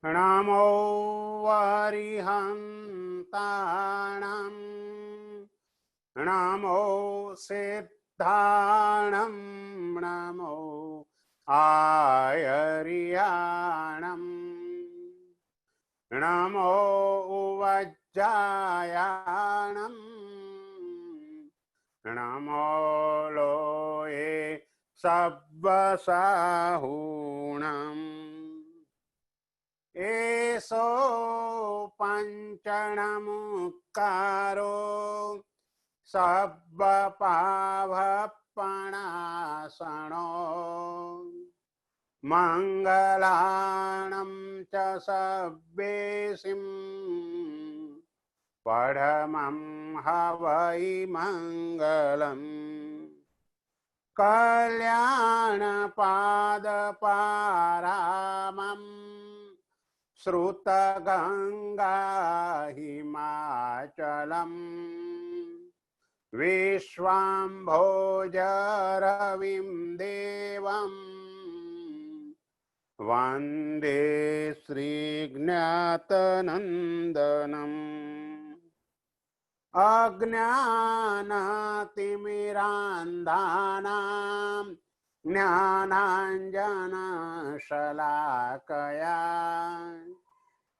नमो वरिहन्ताणं नमो सिद्धाणं नमो आयर्याणं नमो उवज्जायाणं नमो लोये सब्बसाहूणम् एषो पञ्चणमुक्कारो सब्बपावपणासनो मङ्गलानं च सब्बेसिं परमं हवै मङ्गलम् कल्याणपादपारामम् श्रुतगंगा हिमाचलम् विश्वाम्भोजरविं देवम् वन्दे श्रीज्ञातनन्दनम् अज्ञानतिमिरान्धानां ज्ञानाञ्जनशलाकया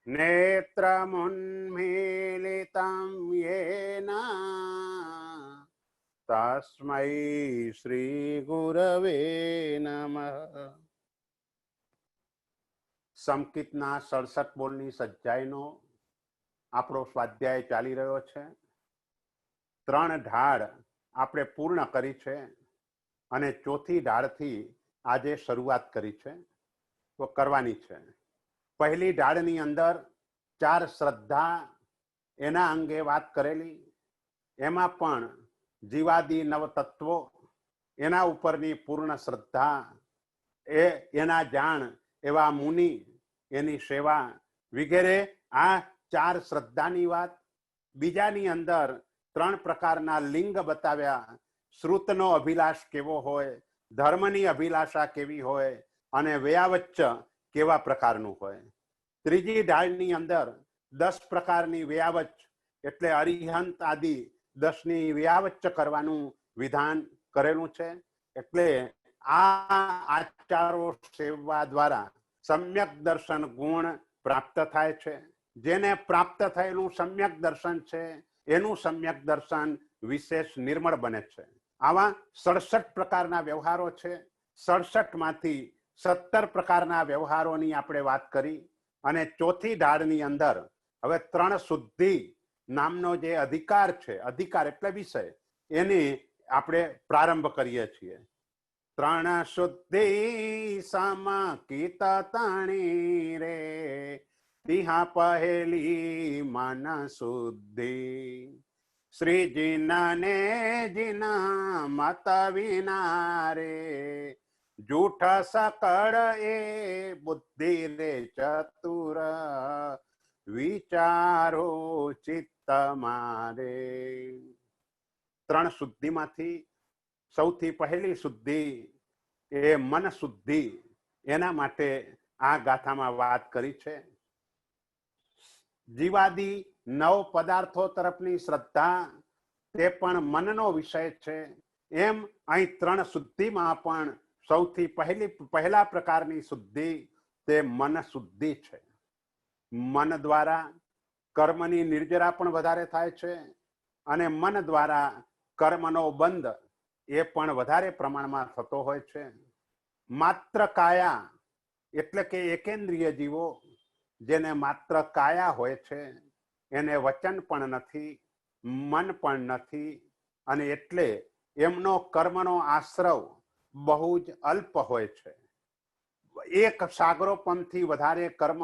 नेत्रमुन्मीलितं येन तस्मै श्रीगुरवे नमः। સંકિતના 67 બોલની સજ્જાઈનો આપણો સ્વાધ્યાય ચાલી રહ્યો છે। 3 ઢાળ આપણે પૂર્ણ કરી છે અને ચોથી ઢાળથી આજે શરૂઆત કરી છે તો કરવાની છે। પહેલી ઢાળની અંદર 4 શ્રદ્ધા એના અંગે વાત કરેલી, એમાં પણ જીવાદી નવતત્વો એના ઉપરની પૂર્ણ શ્રદ્ધા, એના જાણ એવા મુનિ, એની સેવા વગેરે, આ 4 શ્રદ્ધાની વાત। બીજાની અંદર 3 પ્રકારના લિંગ બતાવ્યા, શ્રુતનો અભિલાષ કેવો હોય, ધર્મની અભિલાષા કેવી હોય અને વ્યાવચ્ચ કેવા પ્રકારનું હોય। ત્રીજી ઢાળની અંદર 10 પ્રકારની વ્યાવચ્ચ એટલે અરિહંત આદિ 10ની વ્યાવચ્ચ કરવાનું વિધાન કરેલું છે। એટલે આ આચારો સેવા દ્વારા સમ્યક દર્શન ગુણ પ્રાપ્ત થાય છે। જેને પ્રાપ્ત થયેલું સમ્યક દર્શન છે એનું સમ્યક દર્શન વિશેષ નિર્મળ બને છે। આવા 67 પ્રકારના વ્યવહારો છે। 67 માંથી 17 પ્રકારના વ્યવહારોની આપણે વાત કરી અને ચોથી ઢાળની અંદર હવે 3 શુદ્ધિ નામનો જે અધિકાર છે, અધિકાર એટલે વિષય, એની આપણે પ્રારંભ કરીએ છીએ। 3 શુદ્ધિ સમકિત તણી રે, તિહા પહેલી મન શુદ્ધિ, શ્રીજીના ને જીના મત વિના રે, જૂઠ સકળ એ બુદ્ધિ રે ચતુર, વિચારો ચિત્ત મારે। 3 શુદ્ધિમાંથી સૌથી પહેલી શુદ્ધિ એ મન શુદ્ધિ, એના માટે આ ગાથામાં વાત કરી છે। જીવાદી 9 પદાર્થો તરફની શ્રદ્ધા તે પણ મનનો વિષય છે। એમ અહીં 3 શુદ્ધિમાં પણ સૌથી પહેલા પ્રકારની શુદ્ધિ તે મન શુદ્ધિ છે। મન દ્વારા કર્મની નિર્જરા પણ વધારે થાય છે અને મન દ્વારા કર્મનો બંધ એ પણ વધારે પ્રમાણમાં થતો હોય છે। માત્ર કાયા એટલે કે એકેન્દ્રિય જીવો, જેને માત્ર કાયા હોય છે, એને વચન પણ નથી, મન પણ નથી, અને એટલે એમનો કર્મનો આશ્રવ બહુ જ અલ્પ હોય છે। એક સાગરોપમથી વધારે કર્મ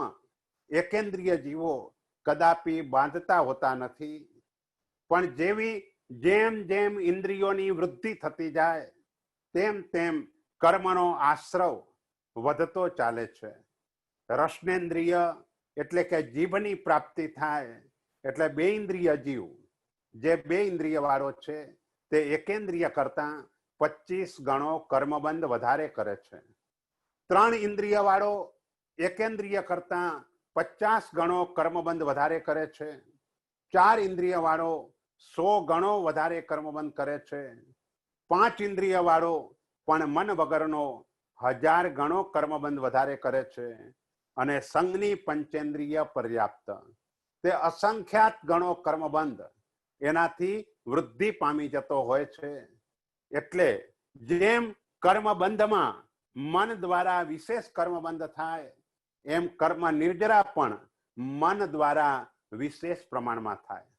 એકેન્દ્રિય જીવો કદાપી બાંધતા હોતા નથી। પણ જેમ જેમ ઇન્દ્રિયોની વૃદ્ધિ થતી જાય તેમ તેમ કર્મનો આશ્રવ વધતો ચાલે છે। રસનેન્દ્રિય એટલે કે જીભની પ્રાપ્તિ થાય એટલે 2 ઇન્દ્રિય જીવ, જે 2 ઇન્દ્રિય વાળો છે તે એકેન્દ્રિય કરતા 25 ગણો કર્મબંધ વધારે કરે છે। 3 ઇન્દ્રિય વાળો એકેન્દ્રિય કરતા 50 ગણો કર્મબંધ વધારે કરે છે, 4 ઇન્દ્રિય વાળો 100 ગણો વધારે કર્મબંધ કરે છે, 5 ઇન્દ્રિય વાળો પણ મન વગરનો 1000 ગણો કર્મબંધ વધારે કરે છે, અને સંગની પંચેન્દ્રિય પર્યાપ્ત તે અસંખ્યાત ગણો કર્મબંધ એનાથી વૃદ્ધિ પામી જતો હોય છે. એટલે જેમ કર્મબંધમાં મન દ્વારા વિશેષ કર્મબંધ થાય, એમ કર્મ નિર્જરા પણ મન દ્વારા વિશેષ પ્રમાણમાં થાય.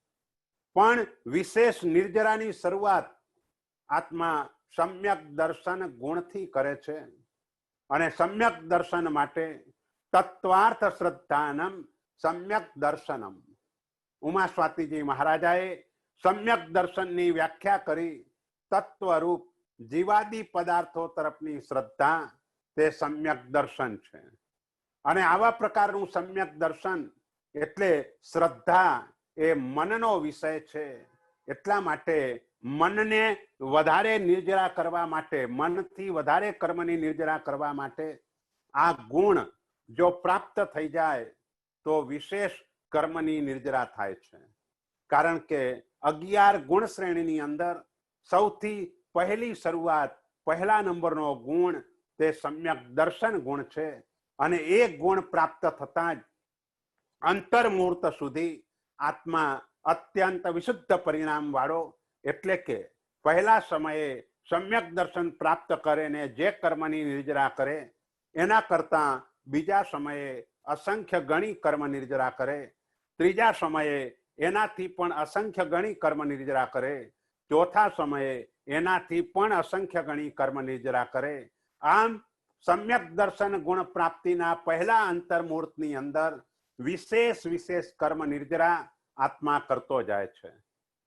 પણ વિશેષ નિર્જરાની શરૂઆત આત્મા સમ્યક દર્શન ગુણથી કરે છે, અને સમ્યક દર્શન માટે તત્વાર્થ શ્રદ્ધાનમ સમ્યક દર્શનમ. ઉમા સ્વાતિજી મહારાજાએ સમ્યક દર્શનની વ્યાખ્યા કરી, તત્વરૂપ જીવાદી પદાર્થો તરફની શ્રદ્ધા તે સમ્યક દર્શન છે. અને આવા પ્રકારનું સમ્યક દર્શન એટલે શ્રદ્ધા એ મનનો વિષય છે. એટલા માટે મનને વધારે નિર્જરા કરવા માટે, મનથી વધારે કર્મની નિર્જરા કરવા માટે આ ગુણ જો પ્રાપ્ત થઈ જાય તો વિશેષ કર્મની નિર્જરા થાય છે. કારણ કે 11 ગુણ શ્રેણીની અંદર સૌથી પહેલી શરૂઆત, પહેલા નંબરનો ગુણ તે સમ્યક દર્શન ગુણ છે. અને એ ગુણ પ્રાપ્ત થતા જ અંતર્મુહૂર્ત સુધી આત્મા અત્યંત વિશુદ્ધ પરિણામ વાળો, એટલે કે પહેલા સમયે સમ્યક દર્શન પ્રાપ્ત કરે ને જે કર્મની નિર્જરા કરે એના કરતા બીજા સમયે અસંખ્ય ગણી કર્મ નિર્જરા કરે, ત્રીજા સમયે એનાથી પણ અસંખ્ય ગણી કર્મ નિર્જરા કરે, ચોથા સમયે એનાથી પણ અસંખ્ય ગણી કર્મ નિર્જરા કરે. આમ સમ્યક દર્શન ગુણ પ્રાપ્તિના પહેલા અંતર્મુહૂર્તની અંદર વિશેષ વિશેષ કર્મ નિર્જરા આત્મા કરતો જાય છે.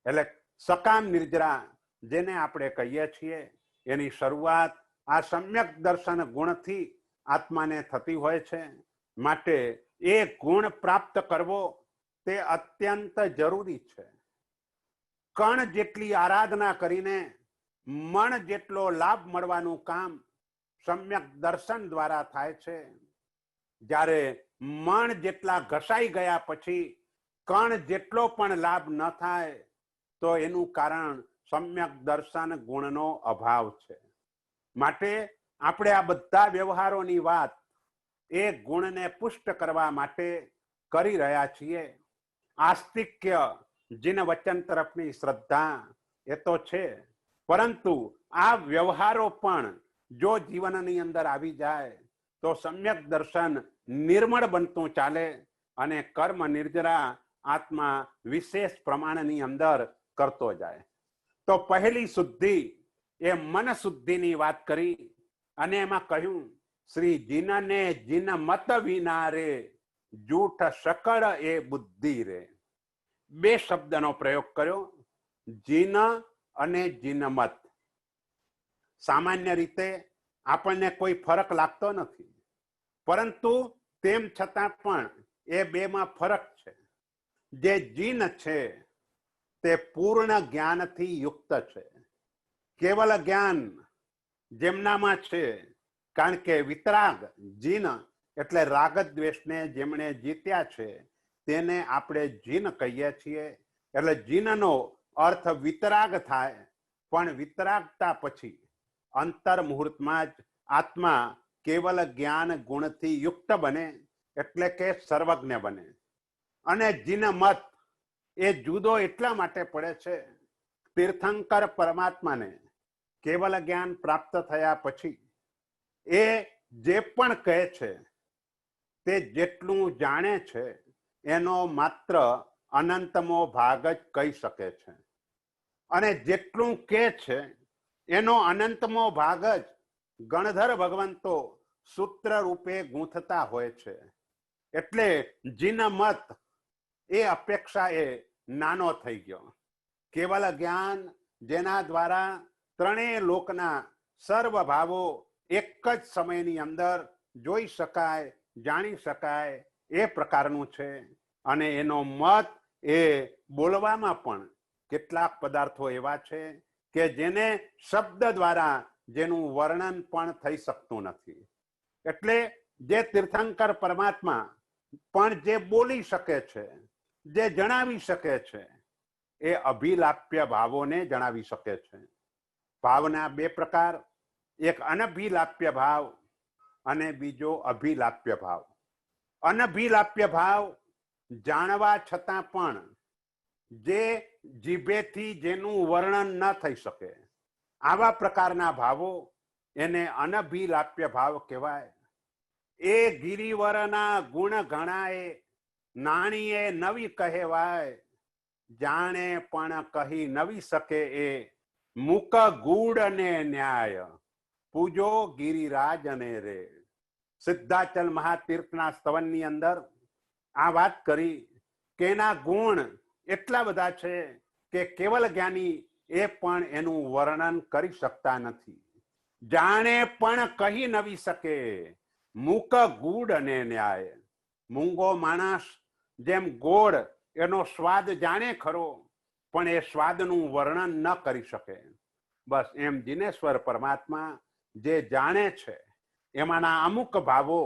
એટલે સકામ નિર્જરા જેને આપણે કહીએ છીએ, એની શરૂઆત આ સમ્યક દર્શન ગુણથી આત્માને થતી હોય છે. માટે એ ગુણ પ્રાપ્ત કરવો તે અત્યંત જરૂરી છે. કણ જેટલી આરાધના કરીને મણ જેટલો લાભ મળવાનું કામ સમ્યક દર્શન દ્વારા થાય છે. જ્યારે મણ જેટલા ઘસાઈ ગયા પછી કણ જેટલો પણ લાભ ન થાય તો એનું કારણ સમ્યક દર્શન ગુણનો અભાવ છે. માટે આપણે આ બધા વ્યવહારોની વાત એ ગુણને પુષ્ટ કરવા માટે કરી રહ્યા છીએ. આસ્તિક્ય જીન વચન તરફની શ્રદ્ધા એ તો છે, પરંતુ આ વ્યવહારો પણ જો જીવનની અંદર આવી જાય તો સમ્યક દર્શન નિર્મળ બનતું ચાલે અને કર્મ નિર્જરા આત્મા વિશેષ પ્રમાણની અંદર કરતો જાય. તો પહેલી શુદ્ધિ એ મન શુદ્ધિની વાત કરી, અને એમાં કહ્યું શ્રી જીનને જીન મત વિના રે જૂઠ સકળ એ બુદ્ધિ રે. બે શબ્દનો પ્રયોગ કર્યો, જીન અને જીનમત. સામાન્ય રીતે આપણને કોઈ ફરક લાગતો નથી, પરંતુ તેમ છતાં પણ એ બેમાં ફરક છે. જે જીન છે તે પૂર્ણ જ્ઞાનથી યુક્ત છે. કેવલ જ્ઞાન જેમનામાં છે, કારણ કે વિતરાગ જીન એટલે રાગ દ્વેષને જેમણે જીત્યા છે તેને આપણે જીન કહીએ છીએ. એટલે જીનનો અર્થ વિતરાગ થાય, પણ વિતરાગતા પછી અંતર મુહૂર્તમાં જ આત્મા કેવલ જ્ઞાન ગુણથી યુક્ત બને, એટલે કે સર્વજ્ઞ બને. અને જીનમત એ જુદો એટલા માટે પડે છે, તીર્થંકર પરમાત્માને કેવલ જ્ઞાન પ્રાપ્ત થયા પછી એ જે પણ કહે છે તે જેટલું જાણે છે એનો માત્ર અનંતમો ભાગ જ કહી શકે છે, અને જેટલું કહે છે એનો અનંતમો ભાગ જ ગણધર ભગવંતો સૂત્ર રૂપે ગૂંથતા હોય છે. એટલે જીનમત એ અપેક્ષા એ નાનો થઈ ગયો. કેવલ જ્ઞાન જેના દ્વારા ત્રણેય લોકના સર્વ ભાવો એક જ સમયની અંદર જોઈ શકાય, જાણી શકાય એ પ્રકારનું છે. અને એનો મત એ બોલવામાં પણ કેટલાક પદાર્થો એવા છે કે જેને શબ્દ દ્વારા જેનું વર્ણન પણ થઈ શકતું નથી. એટલે જે તીર્થંકર પરમાત્મા પણ જે બોલી શકે છે, જે જણાવી શકે છે, એ અભિલાપ્ય ભાવોને જણાવી શકે છે. ભાવના બે પ્રકાર, એક અનભિલાપ્ય ભાવ અને બીજો અભિલાપ્ય ભાવ. અનભિલાપ્ય ભાવ જાણવા છતાં પણ જે જીભેથી જેનું વર્ણન ન થઈ શકે, આવા પ્રકારના ભાવો એને અનભિલાપ્ય ભાવ કહેવાય. એ ગિરિવરના ગુણ ઘણાએ નાણીએ નવી કહેવાય, જાણે પણ કહી નવી શકે એ મુક ગૂઢ અને ન્યાય, પૂજો ગિરિરાજ અને રે. સિદ્ધાચલ મહાતીર્થના સ્તવનની અંદર આ વાત કરી કે એના ગુણ એટલા બધા છે કે કેવલ જ્ઞાની એ પણ એનું વર્ણન કરી શકતા નથી. જાણે પણ કહી નવી શકે, મુક ગૂઢ અને ન્યાય. મૂંગો માણસ જેમ ગોળ એનો સ્વાદ જાણે ખરો, પણ એ સ્વાદનું વર્ણન ન કરી શકે. બસ એમ જીનેશ્વર પરમાત્મા જે જાણે છે એમાંના અમુક ભાવો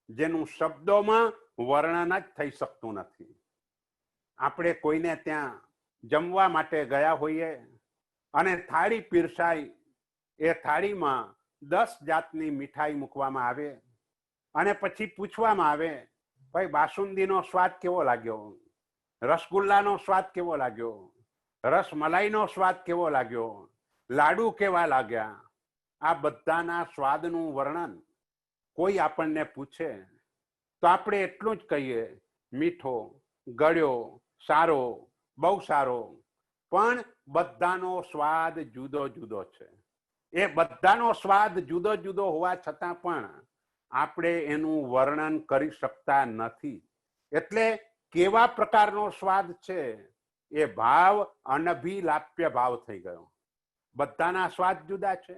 જેનું શબ્દોમાં વર્ણન જ થઈ શકતું નથી. આપણે કોઈને ત્યાં જમવા માટે ગયા હોઈએ અને થાળી પીરસાઈ, એ થાળીમાં 10 જાતની મીઠાઈ મૂકવામાં આવે અને પછી પૂછવામાં આવે, ભાઈ બાસુંદીનો સ્વાદ કેવો લાગ્યો, રસગુલ્લાનો સ્વાદ કેવો લાગ્યો, રસમલાઈનો સ્વાદ કેવો લાગ્યો, લાડુ કેવા લાગ્યા. આ બધાના સ્વાદનું વર્ણન કોઈ આપણને પૂછે તો આપણે એટલું જ કહીએ, મીઠો, ગળ્યો, સારો, બહુ સારો. પણ બધાનો સ્વાદ જુદો જુદો છે. એ બધાનો સ્વાદ જુદો જુદો હોવા છતાં પણ આપણે એનું વર્ણન કરી શકતા નથી. એટલે કેવા પ્રકારનો સ્વાદ છે એ ભાવ અનભિલાપ્ય ભાવ થઈ ગયો. બધાના સ્વાદ જુદા છે.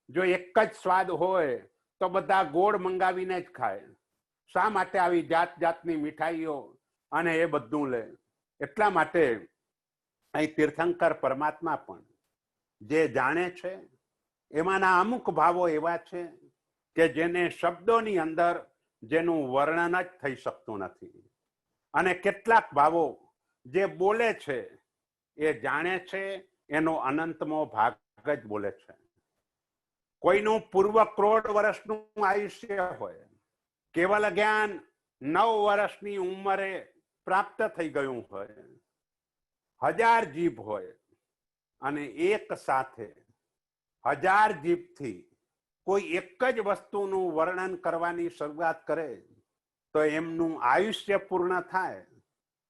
જો એક જ સ્વાદ હોય તો બધા ગોળ મંગાવીને જ ખાય. શા માટે આવી જાત જાતની મીઠાઈઓ અને એ બધું લે? એટલા માટે અહીં તીર્થંકર પરમાત્મા પણ જે જાણે છે એમાંના અમુક ભાવો એવા છે કે જેને શબ્દોની અંદર જેનું વર્ણન જ થઈ શકતું નથી. અને કેટલાક ભાવો જે બોલે છે એ જાણે છે એનો અનંતમો ભાગ જ બોલે છે. કોઈનું પૂર્વ કરોડ વર્ષનું આયુષ્ય હોય, કેવલ જ્ઞાન 9 વર્ષની ઉંમરે પ્રાપ્ત થઈ ગયું હોય, 1000 જીભ હોય અને એક સાથે 1000 જીભથી કોઈ એક જ વસ્તુનું વર્ણન કરવાની શરૂઆત કરે તો એમનું આયુષ્ય પૂર્ણ થાય,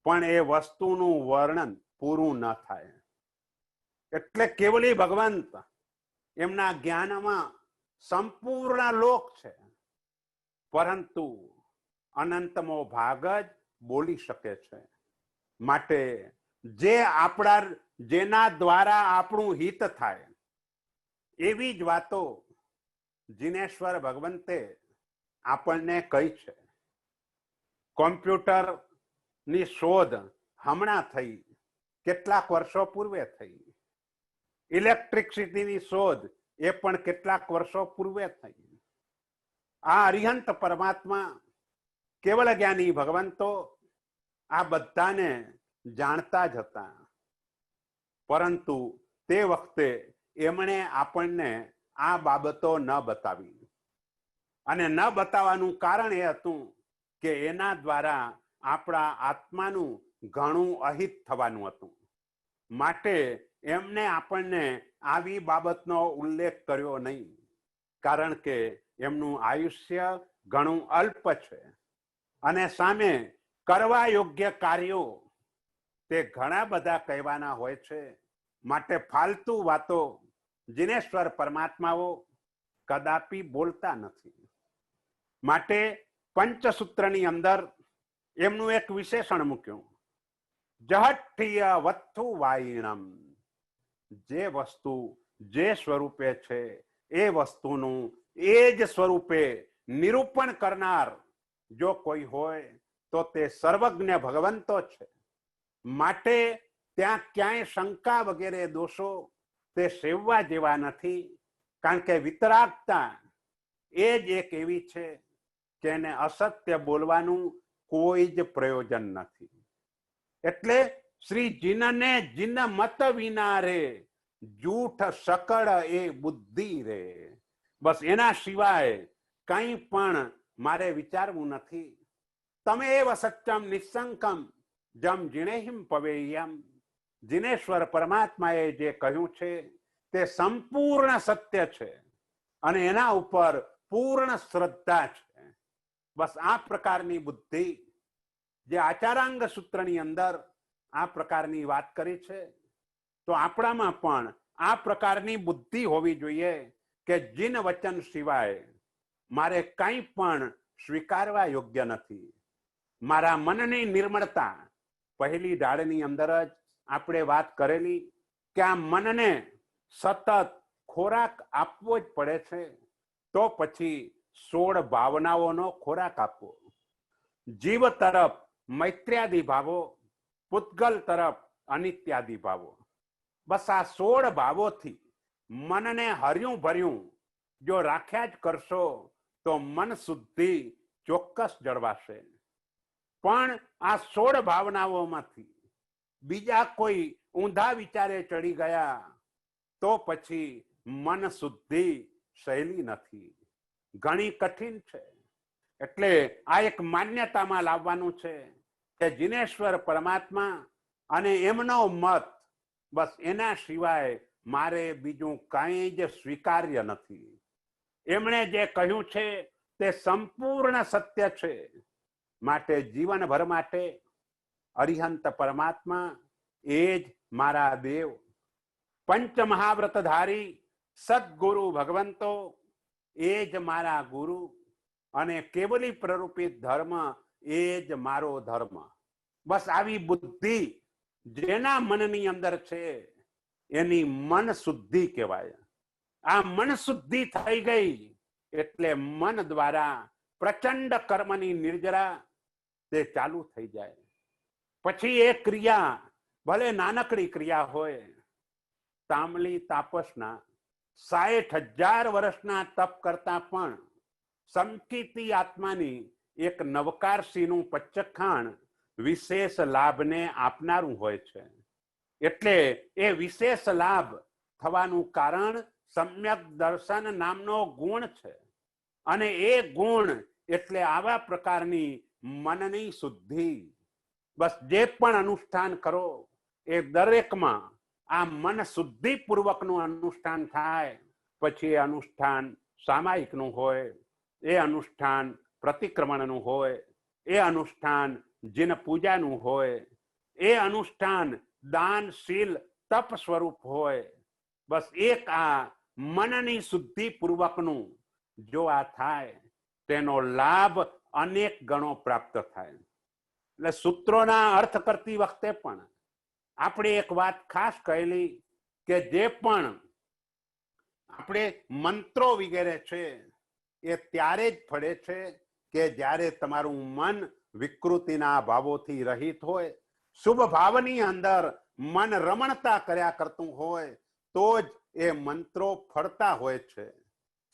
પણ એ વસ્તુનું વર્ણન પૂરું ન થાય. એટલે કેવલી ભગવંત એમના જ્ઞાનમાં સંપૂર્ણ લોક છે, પરંતુ અનંતમો ભાગ જ બોલી શકે છે. માટે જે આપણા જેના દ્વારા આપણું હિત થાય એવી જ વાતો જીનેશ્વર ભગવંતે આપણને કહી છે. કોમ્પ્યુટરની શોધ હમણાં થઈ, કેટલાક વર્ષો પૂર્વે થઈ. ઇલેક્ટ્રિસિટીની શોધ એ પણ કેટલાક વર્ષો પૂર્વે થઈ. આ અરિહંત પરમાત્મા કેવલ જ્ઞાની ભગવંતો આ બધાને જાણતા જ હતા, પરંતુ તે વખતે એમણે આપણને આ બાબતો ન બતાવી. અને ન બતાવવાનું કારણ એ હતું કે એના દ્વારા આપણા આત્માનું ઘણું અહિત થવાનું હતું. માટે એમને આપણને આવી બાબતનો ઉલ્લેખ કર્યો નહીં, કારણ કે એમનું આયુષ્ય ઘણું અલ્પ છે અને સામે કરવા યોગ્ય કાર્યો તે ઘણા બધા કહેવાના હોય છે. માટે ફાલતુ વાતો જીનેશ્વર પરમાત્માઓ કદાપી બોલતા નથી. માટે પંચસૂત્રની અંદર એમનું એક વિશેષણ મૂક્યું, જહઠ્ઠિય વત્થુ વાયિણમ. જે વસ્તુ જે સ્વરૂપે છે એ વસ્તુનું એ જ સ્વરૂપે નિરૂપણ કરનાર જો કોઈ હોય તો તે સર્વજ્ઞ ભગવંતો છે. માટે ત્યાં ક્યાંય શંકા વગેરે દોષો તે સેવવા જેવા નથી, કારણ કે વિતરાગતા એ જ એક એવી છે કે એને અસત્ય બોલવાનું કોઈ જ પ્રયોજન નથી. એટલે શ્રી જીનને જીન મત વિના રે, જૂઠ સકળ એ બુદ્ધિ રે. બસ એના સિવાય કંઈ પણ મારે વિચારવું નથી. તમે એવ સત્યમ નિસંકમ જમ જીણેહિમ પવેયમ. જીનેશ્વર પરમાત્માએ જે કહ્યું છે તે સંપૂર્ણ સત્ય છે અને એના ઉપર પૂર્ણ શ્રદ્ધા છે. બસ આ પ્રકારની બુદ્ધિ જે આચારાંગ સૂત્રની અંદર આ પ્રકારની વાત કરી છે, તો આપણામાં પણ આ પ્રકારની બુદ્ધિ હોવી જોઈએ કે જીન વચન સિવાય મારે કંઈ પણ સ્વીકારવા યોગ્ય નથી. મારા મનની નિર્મળતા, પહેલી ડાળની અંદર જ આપણે વાત કરેલી કે આ મનને સતત ખોરાક આપવો જ પડે છે. તો પછી 16 ભાવનાઓનો ખોરાક આપવો. જીવ તરફ મૈત્ર્યાદિ ભાવો, પૂતગલ તરફ અનિત્યાદિ ભાવો. બસ આ 16 ભાવોથી મનને હર્યું ભર્યું જો રાખ્યા જ કરશો તો મન શુદ્ધિ ચોક્કસ જળવાશે. પણ આ 16 ભાવનાઓમાંથી બીજા કોઈ ઊંધા વિચારે ચડી ગયા તો પછી મન શુદ્ધિ સહેલી નથી, ઘણી કઠિન છે. એટલે આ એક માન્યતામાં લાવવાનું છે કે જીનેશ્વર પરમાત્મા અને એમનો મત, બસ એના સિવાય મારે બીજું કાંઈ જ સ્વીકાર્ય નથી. એમણે જે કહ્યું છે તે સંપૂર્ણ સત્ય છે. માટે જીવનભર માટે અરિહંત પરમાત્મા એ જ મારા દેવ, પંચમહાવ્રતધારી સદગુરુ ભગવંતો એ જ મારા ગુરુ અને કેવલી પ્રરૂપિત ધર્મ એ જ મારો ધર્મ. બસ આવી બુદ્ધિ જેના મનની અંદર છે એની મન શુદ્ધિ કહેવાય. આ મન શુદ્ધિ થઈ ગઈ એટલે મન દ્વારા પ્રચંડ કર્મની નિર્જરા તે ચાલુ થઈ જાય. પછી એ ક્રિયા ભલે નાનકડી ક્રિયા હોય. તાંબલી તાપસના 60,000 વર્ષના તપ કરતા પણ સંકિતી આત્માની એક નવકારસીનું પચ્ચખાણ વિશેષ લાભને આપનારું હોય છે. એટલે એ વિશેષ લાભ થવાનું કારણ સમ્યક દર્શન નામનો ગુણ છે. અને એ ગુણ એટલે આવા પ્રકારની મનની શુદ્ધિ. બસ જે પણ અનુષ્ઠાન કરો એ દરેકમાં આ મન શુદ્ધિ પૂર્વકનું અનુષ્ઠાન થાય. પછી એ અનુષ્ઠાન સામાયિકનું હોય, એ અનુષ્ઠાન પ્રતિક્રમણનું હોય, એ અનુષ્ઠાન જીન પૂજાનું હોય, એ અનુષ્ઠાન દાન શીલ તપ સ્વરૂપ હોય. બસ એક આ મનની શુદ્ધિ પૂર્વકનું જો આ થાય તેનો લાભ અનેક ગણો પ્રાપ્ત થાય. એટલે સૂત્રોના અર્થ કરતી વખતે પણ આપણે એક વાત ખાસ કહેલી કે જે પણ આપણે મંત્રો વગેરે છે એ ત્યારે જ ફળે છે કે જ્યારે તમારું મન વિકૃતિના ભાવોથી રહિત હોય, શુભ ભાવની અંદર મન રમણતા કર્યા કરતું હોય તો જ એ મંત્રો ફળતા હોય છે.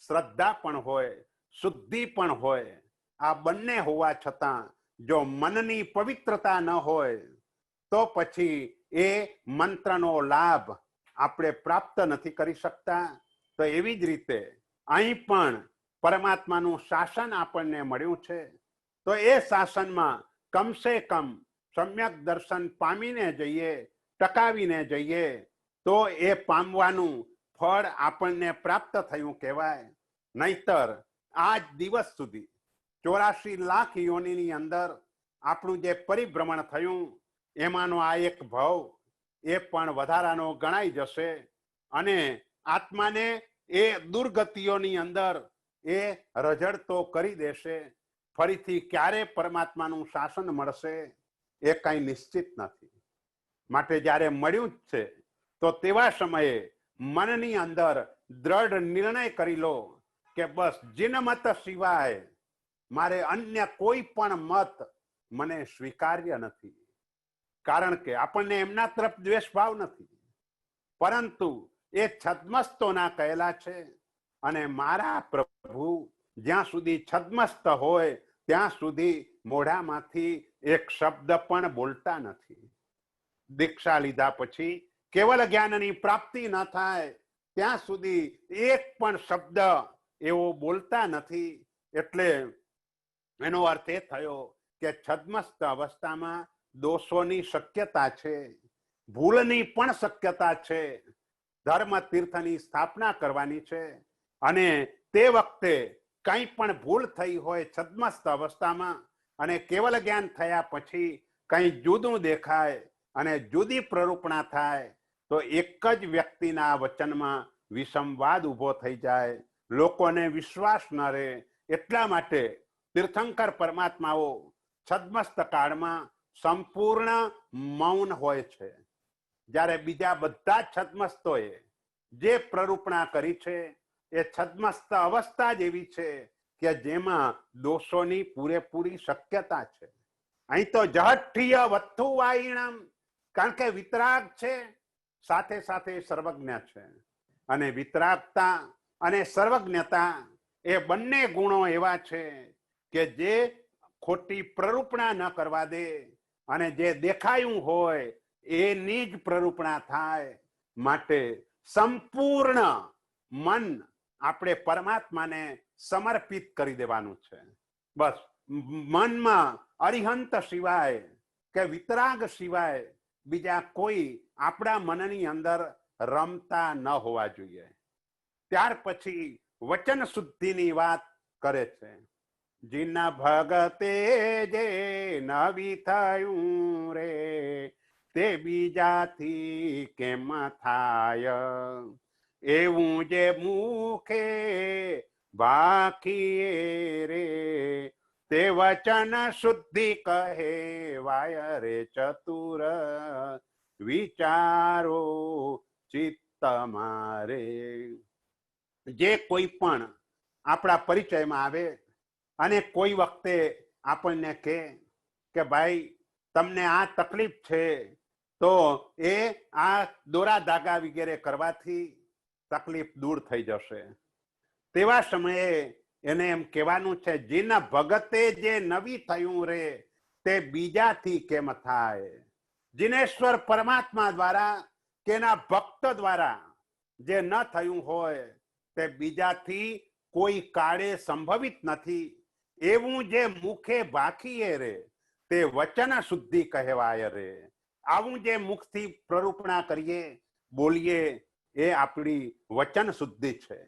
શ્રદ્ધા પણ હોય, શુદ્ધિ પણ હોય. આ બંને હોવા છતાં જો મનની પવિત્રતા ન હોય તો પછી એ મંત્રનો લાભ આપણે પ્રાપ્ત નથી કરી શકતા. તો એવી જ રીતે અહીં પણ પરમાત્માનું શાસન આપણને મળ્યું છે. તો એ શાસનમાં કમસે કમ સમ્યક દર્શન પામીને જઈએ, ટકાવીને જઈએ તો એ પામવાનું ફળ આપણને પ્રાપ્ત થયું કહેવાય. નહીતર આજ દિવસ સુધી 84 લાખ યોનિની અંદર આપણું જે પરિભ્રમણ થયું એમાંનો આ એક ભાવ એ પણ વધારાનો ગણાઈ જશે અને આત્માને એ દુર્ગતિઓની અંદર એ રઝળતો કરી દેશે. ફરીથી ક્યારે પરમાત્માનું શાસન મળશે એ કઈ નિશ્ચિત નથી. માટે જ્યારે મળ્યું જ છે તો તેવા સમયે મનની અંદર દ્રઢ નિર્ણય કરી લો કે બસ જીન મત સિવાય મારે અન્ય કોઈ પણ મત મને સ્વીકાર્ય નથી. કારણ કે આપણને એમના તરફ દ્વેષ ભાવ નથી, પરંતુ એ છદ્મસ્તોના કહેલા છે અને મારા પ્રભુ જ્યાં સુધી છદ્મસ્ત હોય ત્યાં સુધી મોઢામાંથી એક શબ્દ પણ બોલતા નથી. દીક્ષા લીધા પછી કેવલ જ્ઞાનની પ્રાપ્તિ ન થાય ત્યાં સુધી એક પણ શબ્દ એવો બોલતા નથી. એટલે એનો અર્થ એ થયો કે છદ્મસ્ત અવસ્થામાં દોષોની શક્યતા છે, ભૂલની પણ શક્યતા છે. ધર્મ તીર્થની સ્થાપના કરવાની છે અને તે વખતે કંઈ પણ ભૂલ થઈ હોય છદ્મસ્ત અવસ્થામાં અને કેવલ જ્ઞાન થયા પછી કંઈ જુદું દેખાય અને જુદી પ્રરૂપણા થાય તો એક જ વ્યક્તિના વચનમાં વિષમવાદ ઊભો થઈ જાય, લોકોને વિશ્વાસ ન રહે. એટલા માટે તીર્થંકર પરમાત્માઓ છદ્મસ્ત કાળમાં સંપૂર્ણ મૌન હોય છે. જ્યારે બીજા બધા છદ્મસ્તોએ જે પ્રરૂપણા કરી છે એ છદ્મસ્ત અવસ્થા જ એવી છે કે જેમાં દોષોની પૂરેપૂરી શક્યતા છે. અહીં તો જહઠ્ઠીય વત્થુ વાઈણમ, કારણ કે વિતરાગ છે સાથે સાથે સર્વજ્ઞ છે. અને વિતરાગતા અને સર્વજ્ઞતા એ બંને ગુણો એવા છે કે જે ખોટી પ્રરૂપણા ન કરવા દે અને જે દેખાયું હોય એની જ પ્રરૂપણા થાય. માટે સંપૂર્ણ મન આપણે પરમાત્માને સમર્પિત કરી દેવાનું છે. બસ મનમાં અરિહંત સિવાય કે વિતરાગ સિવાય બીજા કોઈ આપણા મનની અંદર રમતા ન હોવા જોઈએ. ત્યાર પછી વચન શુદ્ધિની વાત કરે છે. જીના ભગતે જે નવી થયું રે તે બીજાથી કેમ થાય, એવું જે મુખે ભાખીએ રે તે વચન શુદ્ધિ કહેવાય રે. ચતુર વિચારો ચિત્ત મારે. જે કોઈ પણ આપણા પરિચયમાં આવે અને કોઈ વખતે આપણને કહે કે ભાઈ તમને આ તકલીફ છે તો એ આ દોરા ધાગા વગેરે કરવાથી તકલીફ દૂર થઈ જશે. તેવા સમયે એને એમ કહેવાનું છે, જેના ભગતે જે નવી થયું રે તે બીજાથી કેમ થાય. જીનેશ્વર પરમાત્મા દ્વારા તેના ભક્ત દ્વારા જે ન થયું હોય તે બીજાથી કોઈ કાળે સંભવિત નથી. એવું જે મુખે ભાખીએ રે તે વચન શુદ્ધિ કહેવાય રે. આવું જે મુખથી પ્રરૂપણા કરીએ બોલીએ એ આપણી વચન શુદ્ધિ છે.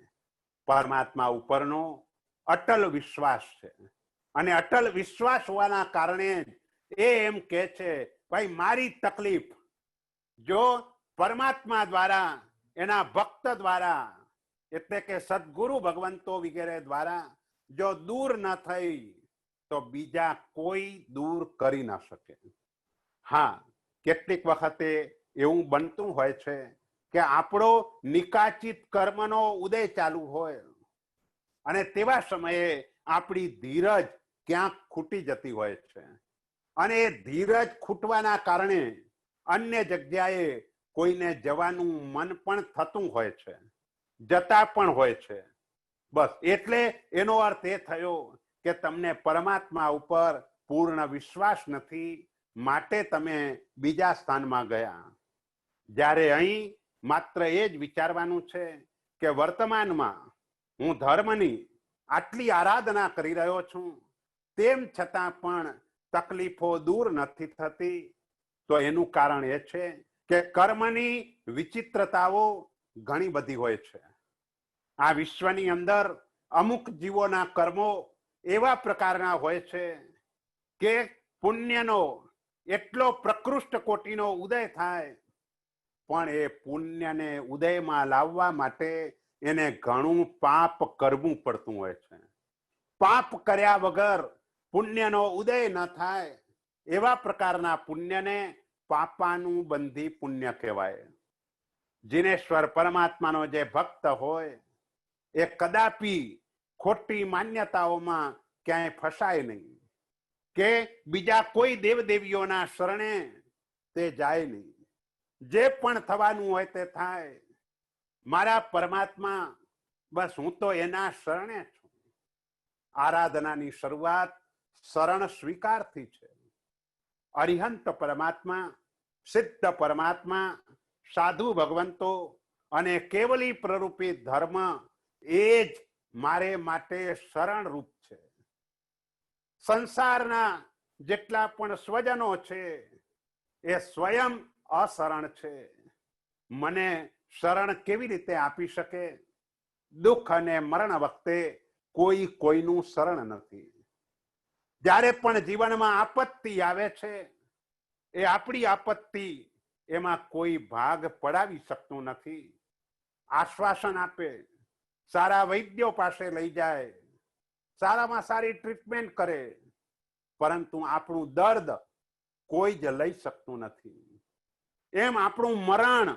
પરમાત્મા ઉપરનો અટલ વિશ્વાસ છે અને અટલ વિશ્વાસ હોવાના કારણે એ એમ કહે છે, ભાઈ મારી તકલીફ જો પરમાત્મા દ્વારા એના ભક્ત દ્વારા એટલે કે સદગુરુ ભગવંતો વગેરે દ્વારા જો દૂર ન થઈ તો બીજા કોઈ દૂર કરી ન શકે. હા, કેટલીક વખતે એવું બનતું હોય છે કે આપણો નિકાચિત કર્મનો ઉદય ચાલુ હોય અને તેવા સમયે આપણી ધીરજ ક્યાંક ખૂટી જતી હોય છે અને એ ધીરજ ખૂટવાના કારણે અન્ય જગ્યાએ કોઈને જવાનું મન પણ થતું હોય છે, જતા પણ હોય છે. બસ એટલે એનો અર્થ એ થયો કે તમને પરમાત્મા ઉપર પૂર્ણ વિશ્વાસ નથી, માટે તમે બીજા સ્થાનમાં ગયા. જ્યારે અહીં માત્ર એ જ વિચારવાનું છે કે વર્તમાનમાં હું ધર્મની આટલી આરાધના કરી રહ્યો છું, તેમ છતાં પણ તકલીફો દૂર નથી થતી. તો એનું કારણ એ છે કે કર્મની વિચિત્રતાઓ ઘણી બધી હોય છે. આ વિશ્વની અંદર અમુક જીવોના કર્મો એવા પ્રકારના હોય છે કે પુણ્યનો એટલો પ્રકૃષ્ટ કોટીનો ઉદય થાય પણ એ પુણ્યને ઉદયમાં લાવવા માટે એને ઘણું પાપ કરવું પડતું હોય છે. પાપ કર્યા વગર પુણ્યનો ઉદય ન થાય. એવા પ્રકારના પુણ્યને પાપાનું બંધી પુણ્ય કહેવાય. જીનેશ્વર પરમાત્માનો જે ભક્ત હોય એ કદાપી ખોટી માન્યતાઓમાં ક્યાંય ફસાય નહીં કે બીજા કોઈ દેવદેવીઓના શરણે તે જાય નહીં. જે પણ થવાનું હોય તે થાય, મારા પરમાત્મા બસ હું તો એના શરણે છું. આરાધનાની શરૂઆત શરણ સ્વીકારથી છે. અરિહંત પરમાત્મા, સિદ્ધ પરમાત્મા, સાધુ ભગવંતો અને કેવલી પ્રરૂપી ધર્મ એ જ મારે માટે શરણરૂપ છે. સંસારના જેટલા પણ સ્વજનો છે એ સ્વયં અશરણ છે. મને શરણ કેવી રીતે આપી શકે? દુઃખ અને મરણ વખતે કોઈ કોઈનું શરણ નથી. જ્યારે પણ જીવનમાં આપત્તિ આવે છે એ આપણી આપત્તિ, એમાં કોઈ ભાગ પડાવી શકતું નથી. આશ્વાસન આપે, સારા વૈદ્યો પાસે લઈ જાય, સારામાં સારી ટ્રીટમેન્ટ કરે, પરંતુ આપણું દર્દ કોઈ જ લઈ શકતું નથી. એમ આપણું મરણ,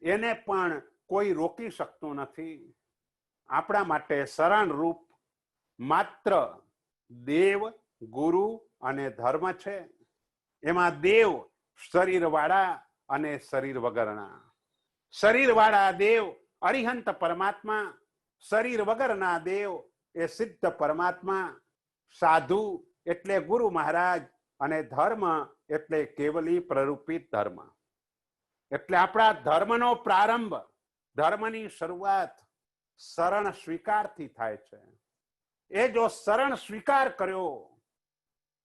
એને પણ કોઈ રોકી શકતું નથી. આપણા માટે શરણરૂપ માત્ર દેવ, ગુરુ અને ધર્મ છે. એમાં દેવ શરીરવાળા અને શરીર વગરના. શરીરવાળા દેવ અરિહંત પરમાત્મા, શરીર વગરના દેવ એ સિદ્ધ પરમાત્મા, સાધુ એટલે ગુરુ મહારાજ અને ધર્મ એટલે કેવલી પ્રરૂપિત ધર્મ. એટલે આપણા ધર્મનો પ્રારંભ, ધર્મની શરૂઆત શરણ સ્વીકારથી થાય છે. એ જો શરણ સ્વીકાર કર્યો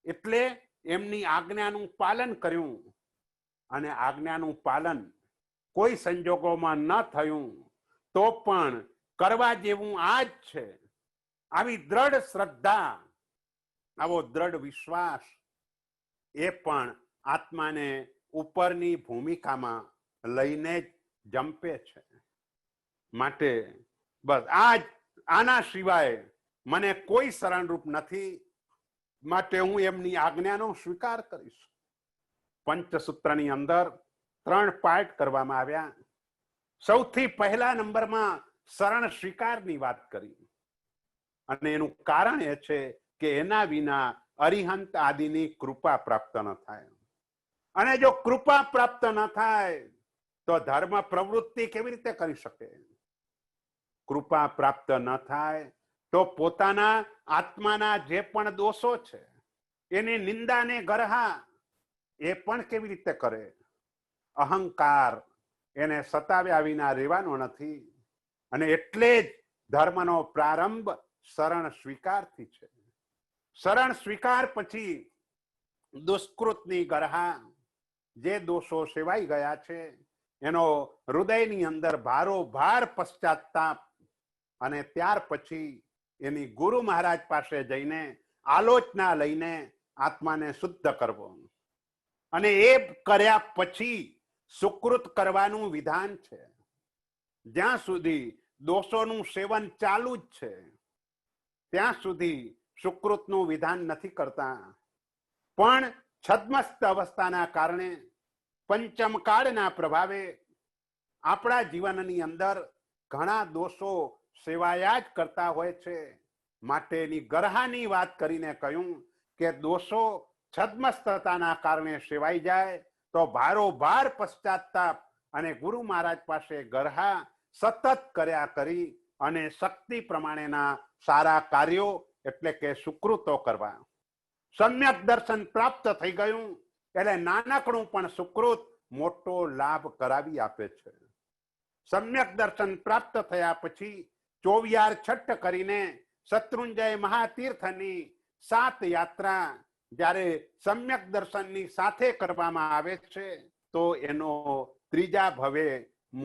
એટલે એમની આજ્ઞાનું પાલન કર્યું, અને આજ્ઞાનું પાલન કોઈ સંજોગોમાં ન થયું તો પણ કરવા જેવું આ જ છે. આવી દ્રઢ શ્રદ્ધા, આવો દ્રઢ વિશ્વાસ એ પણ આત્માને ઉપરની ભૂમિકામાં લઈને જ જંપે છે. માટે બસ આના સિવાય મને કોઈ શરણરૂપ નથી. માટે હું એમની આજ્ઞાનો સ્વીકાર કરીશ. પંચસૂત્રની અંદર 3 પાઠ કરવામાં આવ્યા. સૌથી પહેલા નંબરમાં શરણ સ્વીકારની વાત કરી, અને એનું કારણ એ છે કે એના વિના અરિહંત આદિની કૃપા પ્રાપ્ત ન થાય. અને જો કૃપા પ્રાપ્ત ન થાય તો ધર્મ પ્રવૃત્તિ કેવી રીતે કરી શકે? કૃપા પ્રાપ્ત ન થાય તો પોતાના આત્માના જે પણ દોષો છે એની નિંદા ને ગરહા એ પણ કેવી રીતે કરે? અહંકાર એને સતાવ્યા વિના રહેવાનો નથી. અને એટલે જ ધર્મનો પ્રારંભ શરણ સ્વીકારથી છે. શરણ સ્વીકાર પછી દુષ્કૃતની ગરહા, જે દોષો સેવાઈ ગયા છે એનો હૃદયની અંદર ભારોભાર પશ્ચાતાપ, અને ત્યાર પછી એની ગુરુ મહારાજ પાસે જઈને આલોચના લઈને આત્માને શુદ્ધ કરવો. અને એ કર્યા પછી સુકૃત કરવાનું વિધાન છે. જ્યાં સુધી દોષોનું સેવન ચાલુ જ છે ત્યાં સુધી સુકૃતનું વિધાન નથી કરતા. પણ છદ્મસ્ત અવસ્થાના કારણે, પંચમ કાળના પ્રભાવે આપણા જીવનની અંદર ઘણા દોષો સેવાયા જ કરતા હોય છે. માટે એની ગરહાની વાત કરીને કહ્યું કે દોષો છદ્મસ્તતાના કારણે સેવાઈ જાય તો ભારોભાર પશ્ચાતાપ અને ગુરુ મહારાજ પાસે ગરહા સતત કર્યા કરી અને શક્તિ પ્રમાણેના સારા કાર્યો એટલે કે સુકૃતો કરવા. સમ્યક દર્શન પ્રાપ્ત થઈ ગયું એટલે નાનકડું પણ સુકૃત મોટો લાભ કરાવી આપે છે. સમ્યક દર્શન પ્રાપ્ત થયા પછી 24 છઠ્ઠ કરીને શત્રુંજય મહાતીર્થની 7 યાત્રા જ્યારે સમ્યક દર્શનની સાથે કરવામાં આવે છે તો એનો ત્રીજા ભવે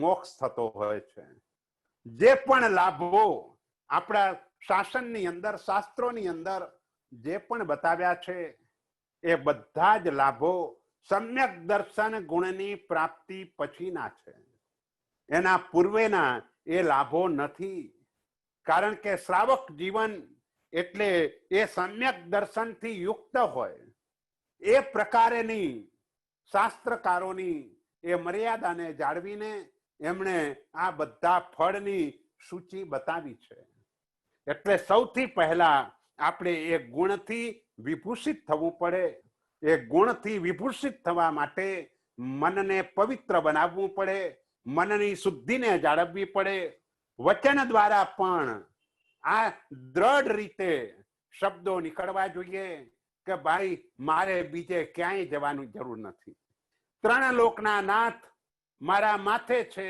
મોક્ષ થતો હોય છે. જે પણ લાભો આપણા શાસનની અંદર, શાસ્ત્રોની અંદર જે પણ બતાવ્યા છે એ બધા જ લાભો સમ્યક દર્શન ગુણની પ્રાપ્તિ પછીના છે. એના પૂર્વેના એ લાભો નથી. કારણ કે શ્રાવક જીવન એટલે એ સમ્યક દર્શનથી યુક્ત હોય. એ પ્રકારેની શાસ્ત્રકારોની એ મર્યાદાને જાળવીને એમણે આ બધા ફળની સૂચિ બતાવી છે. એટલે સૌથી પહેલા આપણે એ ગુણથી વિભૂષિત થવું પડે. એ ગુણથી વિભૂષિત થવા માટે મનને પવિત્ર બનાવવું પડે, મનની શુદ્ધિને જાળવવી પડે. વચન દ્વારા પણ આ દ્રઢ રીતે શબ્દો નીકળવા જોઈએ કે ભાઈ મારે બીજે ક્યાંય જવાની જરૂર નથી, 3 લોકના નાથ મારા માથે છે,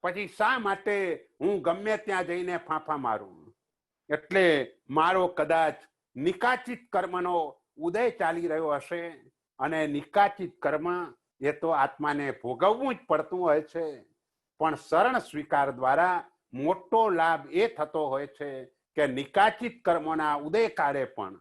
પછી શા માટે હું ગમે ત્યાં જઈને ફાંફા મારું? એટલે મારો કદાચ નિકાચિત કર્મનો ઉદય ચાલી રહ્યો હશે, અને નિકાચિત કર્મ એ તો આત્માને ભોગવવું જ પડતું હોય છે, પણ શરણ સ્વીકાર દ્વારા મોટો લાભ એ થતો હોય છે કે નિકાચિત કર્મોના ઉદય કાળે પણ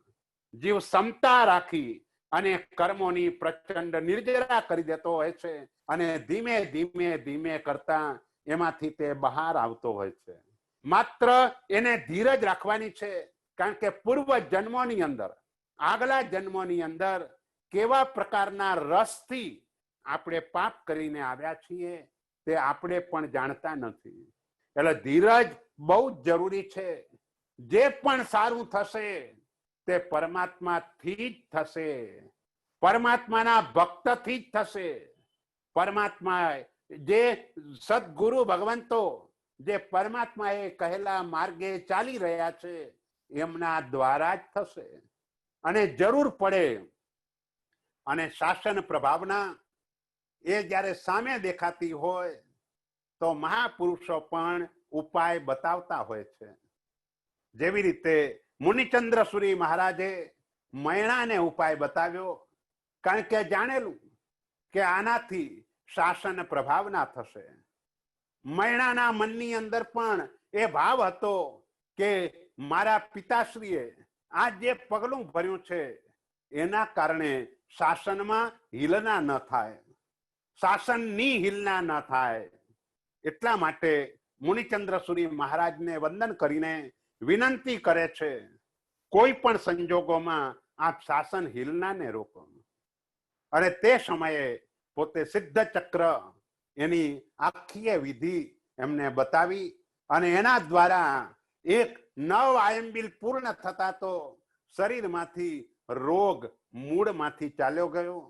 જીવ ક્ષમતા રાખી અને કર્મોની પ્રચંડ નિર્જરા કરી દેતો હોય છે, અને ધીમે ધીમે ધીમે કરતા એમાંથી તે બહાર આવતો હોય છે. માત્ર એને ધીરજ રાખવાની છે, કારણ કે પૂર્વ જન્મોની અંદર, આગલા જન્મોની અંદર કેવા પ્રકારના રસથી આપણે પાપ કરીને આવ્યા છીએ તે આપણે પણ જાણતા નથી. એટલે ધીરજ બહુ જ જરૂરી છે. જે પણ સારું થશે તે પરમાત્માથી જ થશે, પરમાત્માના ભક્તથી જ થશે. પરમાત્મા જે સદગુરુ ભગવંતો જે પરમાત્માએ કહેલા માર્ગે ચાલી રહ્યા છે એમના દ્વારા જ થશે. અને જરૂર પડે અને શાસન પ્રભાવના એ જ્યારે સામે દેખાતી હોય તો મહાપુરુષો પણ ઉપાય બતાવતા હોય છે. જેવી રીતે મુનિચંદ્ર સુરી મહારાજે મૈણાને ઉપાય બતાવ્યો, કારણ કે જાણેલું કે આનાથી શાસન પ્રભાવના થશે. મૈણાના મનની અંદર પણ એ ભાવ હતો કે મારા પિતાશ્રીએ આ જે પગલું ભર્યું છે એના કારણે શાસનમાં હિલના ન થાય, શાસનની હિલના ન થાય. એટલા માટે મુનિચંદ્ર સુરી મહારાજને વંદન કરીને વિનંતી કરે છે, કોઈ પણ સંજોગોમાં આપ શાસન હિલનાને રોકો. અને તે સમયે પોતે સિદ્ધ ચક્ર એની આખી વિધિ એમને બતાવી, અને એના દ્વારા એક નવ આયંબિલ પૂર્ણ થતા તો શરીરમાંથી રોગ મૂળમાંથી ચાલ્યો ગયો,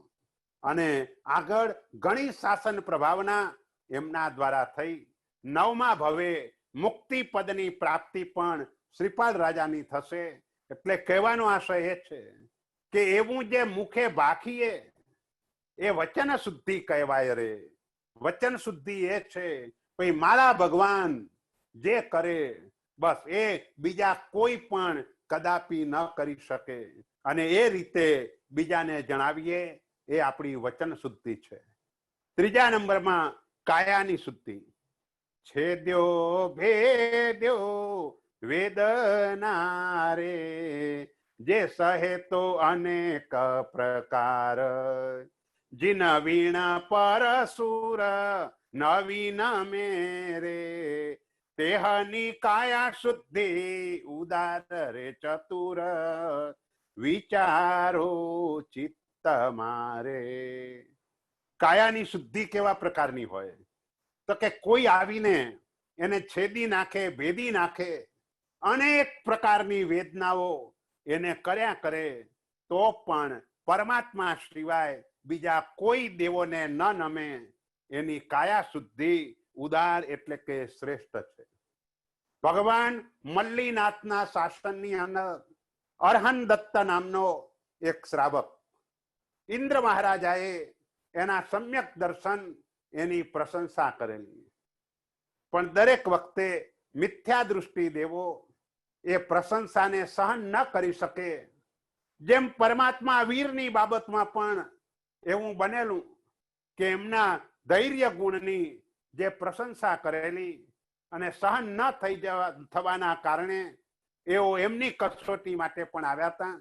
અને આગળ ઘણી શાસન પ્રભાવના એમના દ્વારા થઈ. 9મા ભવે મુક્તિ પદની પ્રાપ્તિ પણ શ્રીપાદ રાજાની થશે. એટલે કહેવાનો આશય એ છે કે એવું જે મુખે ભાખીએ એ વચન શુદ્ધિ કહેવાય રે. વચન શુદ્ધિ એ છે ભાઈ મારા ભગવાન જે કરે બસ એ બીજા કોઈ પણ કદાપી ન કરી શકે, અને એ રીતે બીજાને જણાવીએ એ આપણી વચન શુદ્ધિ છે. 3જા નંબરમાં કાયાની શુદ્ધિ. છેદ્યો ભેદ્યો વેદના રે, જે સહે તો અનેક પ્રકાર, જીન વીણ પરસુર નવીન મેરે, તેહની કાયા શુદ્ધિ ઉદાર રે ચતુર, વિચારો ચિત્ત મારે. કાયાની શુદ્ધિ કેવા પ્રકારની હોય તો કે કોઈ આવીને એને છેદી નાખે, ભેદી નાખે, અનેક પ્રકારની વેદનાઓ એને કર્યા કરે તો પણ પરમાત્મા સિવાય બીજા કોઈ દેવોને ન નમે. એની કાયા શુદ્ધિ ઉદાર એટલે કે શ્રેષ્ઠ છે. ભગવાન મલ્લીનાથના શાસનની અંદર અરહન દત્ત નામનો એક શ્રાવક, ઇન્દ્ર મહારાજાએ એના સમ્યક દર્શન એની પ્રશંસા કરેલી, પણ દરેક વખતે મિથ્યા દૃષ્ટિ દેવો એ પ્રશંસાને સહન ન કરી શકે. જેમ પરમાત્મા વીરની બાબતમાં પણ એવું બનેલું કે એમના ધૈર્ય ગુણની જે પ્રશંસા કરેલી અને સહન ન થઈ થવાના કારણે એઓ એમની કસોટી માટે પણ આવ્યા હતા.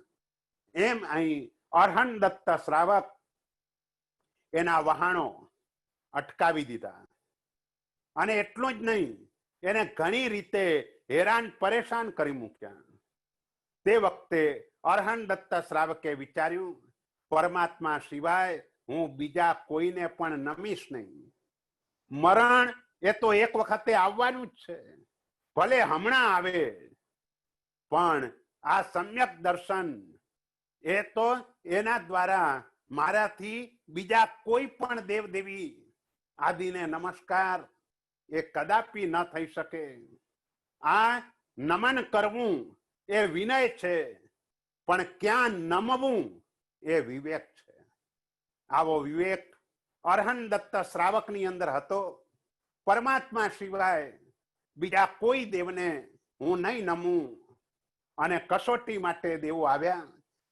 એમ અહીં અરહન દત્ત શ્રાવક એના વહાણો અટકાવી દીધા, અને એટલું જ નહીં એને ઘણી રીતે હેરાન પરેશાન કરી મૂક્યા. તે વખતે અરહન દત્ત શ્રાવકે વિચાર્યું પરમાત્મા સિવાય હું બીજા કોઈને પણ નમીશ નહીં. મરણ એ તો એક વખતે આવવાનું જ છે, ભલે હમણાં આવે, પણ આ સમ્યક દર્શન એ તો એના દ્વારા મારાથી બીજા કોઈ પણ દેવદેવી આદિને નમસ્કાર એ કદાપી ન થઈ શકે. આ નમન કરવું એ વિનય છે, પણ ક્યાં નમવું એ વિવેક છે. આવો વિવેક અરહન દત્ત શ્રાવકની અંદર હતો. પરમાત્મા સિવાય બીજા કોઈ દેવને હું નહીં નમું. અને કસોટી માટે દેવો આવ્યા,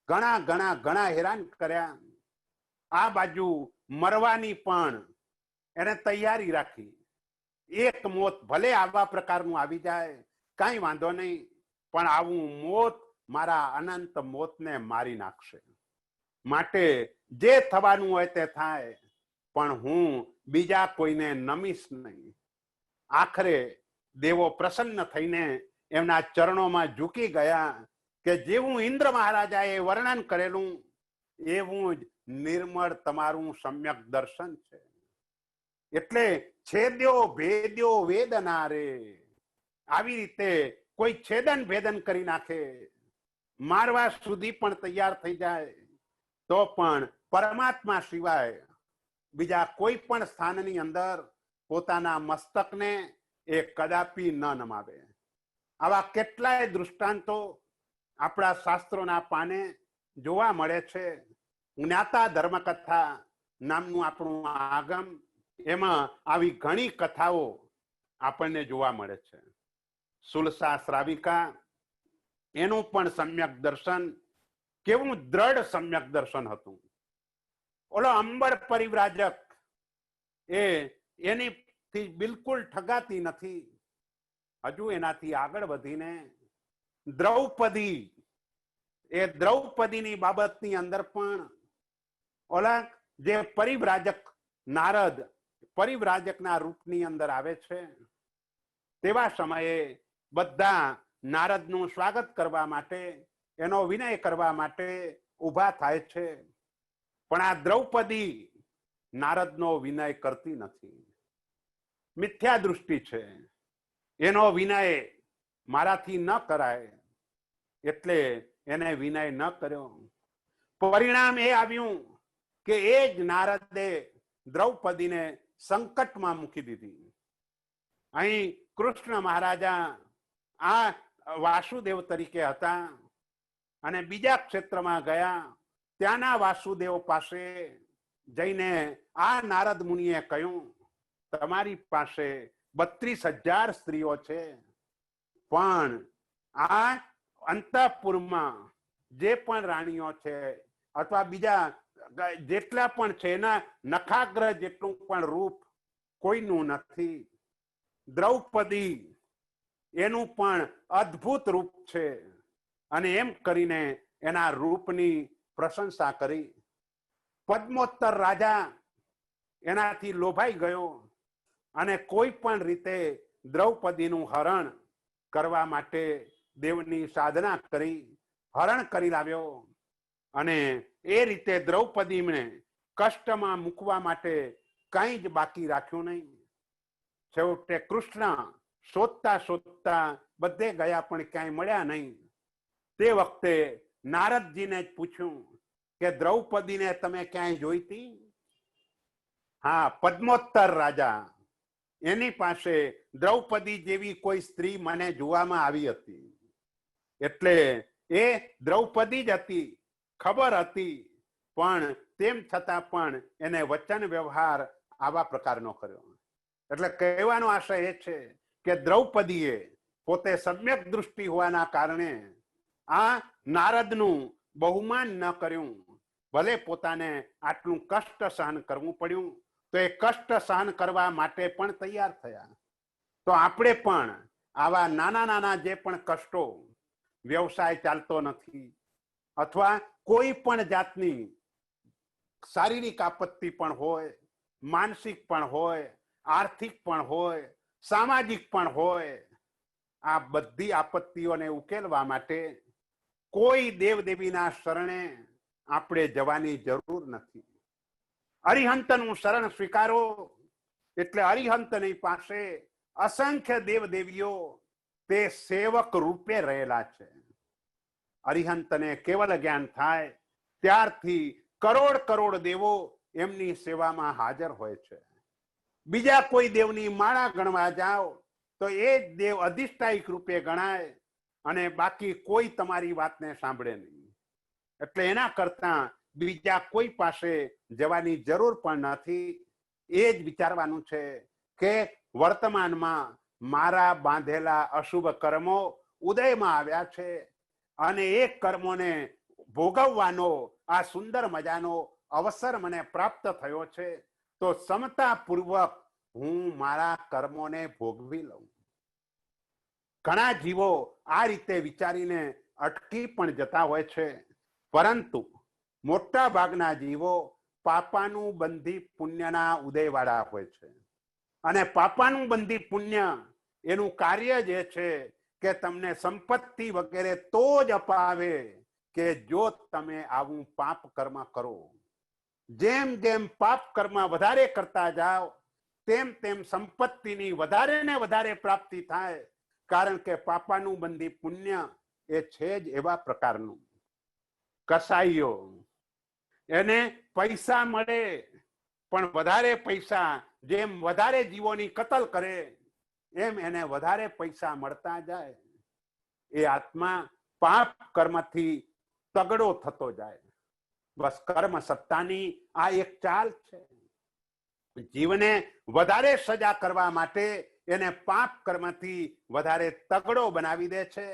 ઘણા હેરાન કર્યા. આ બાજુ મરવાની પણ એને તૈયારી રાખી. એક મોત ભલે આવા પ્રકારનું આવી જાય કઈ વાંધો નહીં, પણ આવું મોત મારા અનંત મોતને મારી નાખશે. માટે જે થવાનું હોય તે થાય, પણ હું બીજા કોઈને નમીશ નહીં. આખરે દેવો પ્રસન્ન થઈને એમના ચરણોમાં ઝૂકી ગયા કે જેવું ઇન્દ્ર મહારાજાએ વર્ણન કરેલું એવું જ નિર્મળ તમારું સમ્યક દર્શન છે. એટલે છેદ્યો ભેદ્યો વેદના રે, આવી રીતે કોઈ છેદન ભેદન કરી નાખે, મારવા સુધી પણ તૈયાર થઈ જાય, તો પણ પરમાત્મા સિવાય બીજા કોઈ પણ સ્થાનની અંદર પોતાના મસ્તકને એ કદાપી ન નમાવે. આવા કેટલાય દૃષ્ટાંતો આપણા શાસ્ત્રોના પાને જોવા મળે છે. જ્ઞાતા ધર્મકથા નામનું આપણું આગમ, એમાં આવી ઘણી કથાઓ આપણને જોવા મળે છે. સુલસા શ્રાવિકા, એનું પણ સમ્યક દર્શન કેવું દ્રઢ સમ્યક દર્શન હતું. ઓલો અંબર પરિવ્રાજક એનીથી બિલકુલ ઠગાતી નથી. હજુ એનાથી આગળ વધીને દ્રૌપદી, એ દ્રૌપદીની બાબતની અંદર પણ ઓલા જે પરિવ્રાજક નારદ પરિવ્રાજકના રૂપની અંદર આવે છે, તેવા સમયે બધા નારદનું સ્વાગત કરવા માટે, એનો વિનય કરવા માટે ઊભા થાય છે. પણ આ દ્રૌપદી નારદનો વિનય કરતી નથી. મિથ્યા દૃષ્ટિ છે, એનો વિનય મારાથી ન કરાય, એટલે એને વિનય ન કર્યો. પરિણામ એ આવ્યું કે એ જ નારદે દ્રૌપદીને સંકટમાં મૂકી દીધી. અહીં કૃષ્ણ મહારાજા આ વાસુદેવ તરીકે હતા અને બીજા ક્ષેત્રમાં ગયા. ત્યાંના વાસુદેવ પાસે જઈને આ નારદ મુનિએ કહ્યું, તમારી પાસે 32,000 સ્ત્રીઓ છે, પણ આ અંતઃપુરમાં જે પણ રાણીઓ છે અથવા બીજા જેટલા પણ છે, એના નખાગ્ર જેટલું પણ રૂપ કોઈનું નથી. દ્રૌપદી એનું પણ અદ્ભુત રૂપ છે. અને એમ કરીને એના રૂપની પ્રશંસા કરી. પદ્મોત્તર રાજા એનાથી લોભાઈ ગયો અને કોઈ પણ રીતે દ્રૌપદીનું હરણ કરવા માટે દેવની સાધના કરી, હરણ કરી લાવ્યો. અને એ રીતે દ્રૌપદીને કષ્ટમાં મૂકવા માટે કંઈ જ બાકી રાખ્યું નહીં. છેવટે કૃષ્ણ શોધતા શોધતા બધે ગયા પણ ક્યાંય મળ્યા નહીં. તે વખતે નારદજીને જ પૂછ્યું કે દ્રૌપદીને તમે ક્યાંય જોઈતી? હા, પદ્મોત્તર રાજા, એની પાસે દ્રૌપદી જેવી કોઈ સ્ત્રી મને જોવામાં આવી હતી. એટલે એ દ્રૌપદી જ હતી, ખબર હતી, પણ તેમ છતાં પણ એને વચન વ્યવહાર આવા પ્રકારનો કર્યો. એટલે કહેવાનો આશય એ છે કે દ્રૌપદીએ પોતે સમ્યક દૃષ્ટિ હોવાના કારણે આ નારદનું બહુમાન ન કર્યું. ભલે પોતાને આટલું કષ્ટ સહન કરવું પડ્યું, તો એ કષ્ટ સહન કરવા માટે પણ તૈયાર થયા. તો આપણે પણ આવા નાના નાના જે પણ કષ્ટો, વ્યવસાય ચાલતો નથી અથવા કોઈ પણ જાતની શારીરિક આપત્તિ પણ હોય, માનસિક પણ હોય, આર્થિક પણ હોય, સામાજિક પણ હોય, આ બધી આપત્તિઓને ઉકેલવા માટે કોઈ દેવદેવીના શરણે આપણે જવાની જરૂર નથી. અરિહંતનું શરણ સ્વીકારો, એટલે અરિહંતની પાસે અસંખ્ય દેવદેવીઓ તે સેવક રૂપે રહેલા છે. અરિહંતને કેવલ જ્ઞાન થાય ત્યારથી કરોડ કરોડ દેવો એમની સેવામાં હાજર હોય છે. બીજા કોઈ દેવની માળા ગણવા જાઓ તો એ જ દેવ અધિષ્ઠાયક રૂપે ગણાય અને બાકી કોઈ તમારી વાતને સાંભળે નહીં. એટલે એના કરતા બીજા કોઈ પાસે જવાની જરૂર પણ નથી. એ જ વિચારવાનું છે કે વર્તમાનમાં મારા બાંધેલા અશુભ કર્મો ઉદયમાં આવ્યા છે અને એ કર્મોને ભોગવવાનો આ સુંદર મજાનો અવસર મને પ્રાપ્ત થયો છે, તો સમતાપૂર્વક હું મારા કર્મોને ભોગવી લઉં. ઘણા જીવો આ રીતે વિચારીને અટકી પણ જતા હોય છે, પરંતુ મોટા ભાગના જીવો પાપાનું બંધી પુણ્યના ઉદયવાળા હોય છે. અને પાપાનું બંધી પુણ્ય એનું કાર્ય જે છે કે તમને સંપત્તિ વગેરે તો જ અપાવે કે જો તમે આવું પાપ કર્મ કરો. જેમ જેમ પાપ કર્મ વધારે કરતા જાઓ તેમ તેમ સંપત્તિની વધારે ને વધારે પ્રાપ્તિ થાય, કારણ કે પાપાનું બંધી પુણ્ય એ છે જ એવા પ્રકારનું. કસાઈઓ એને પૈસા મળે પણ વધારે પૈસા, જેમ વધારે જીવોની કતલ કરે એમ એને વધારે પૈસા મળતા જાય. એ આત્મા પાપ કર્મથી તગડો થતો જાય. બસ કર્મ સત્તાની આ એક ચાલ છે. જીવને વધારે સજા કરવા માટે એને પાપ કર્મથી વધારે તગડો બનાવી દે છે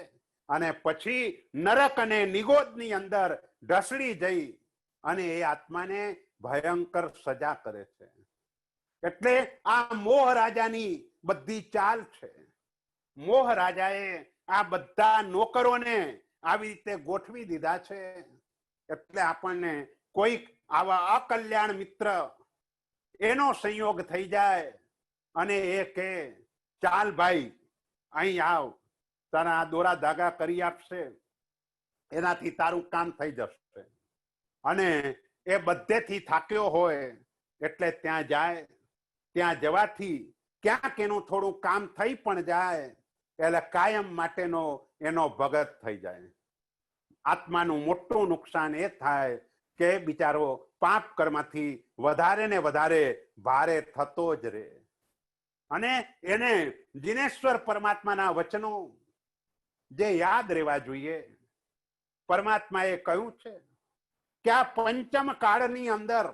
અને પછી નરક અને નિગોદની અંદર ઢસડી જઈ અને એ આત્માને ભયંકર સજા કરે છે. એટલે આ મોહ રાજાની બધી ચાલ છે. મોહ રાજાએ આ બધા નોકરોને આવી રીતે ગોઠવી દીધા છે. એટલે આપણને કોઈક આવા અકલ્યાણ મિત્ર એનો સંયોગ થઈ જાય અને એ કે ચાલ ભાઈ અહીં આવ, તારા દોરા ધાગા કરી આપશે, એનાથી તારું કામ થઈ જશે. અને એ બધેથી થાક્યો હોય એટલે ત્યાં જાય. ત્યાં જવાથી ક્યાંક એનું થોડું કામ થઈ પણ જાય એટલે કાયમ માટેનો એનો ભગત થઈ જાય. આત્માનું મોટું નુકસાન એ થાય કે બિચારો પાપ કર્મથી વધારે ને વધારે ભારે થતો જ રહે. અને એને જીનેશ્વર પરમાત્માના વચનો જે યાદ રહેવા જોઈએ. પરમાત્માએ કહ્યું છે કે આ પંચમ કાળની અંદર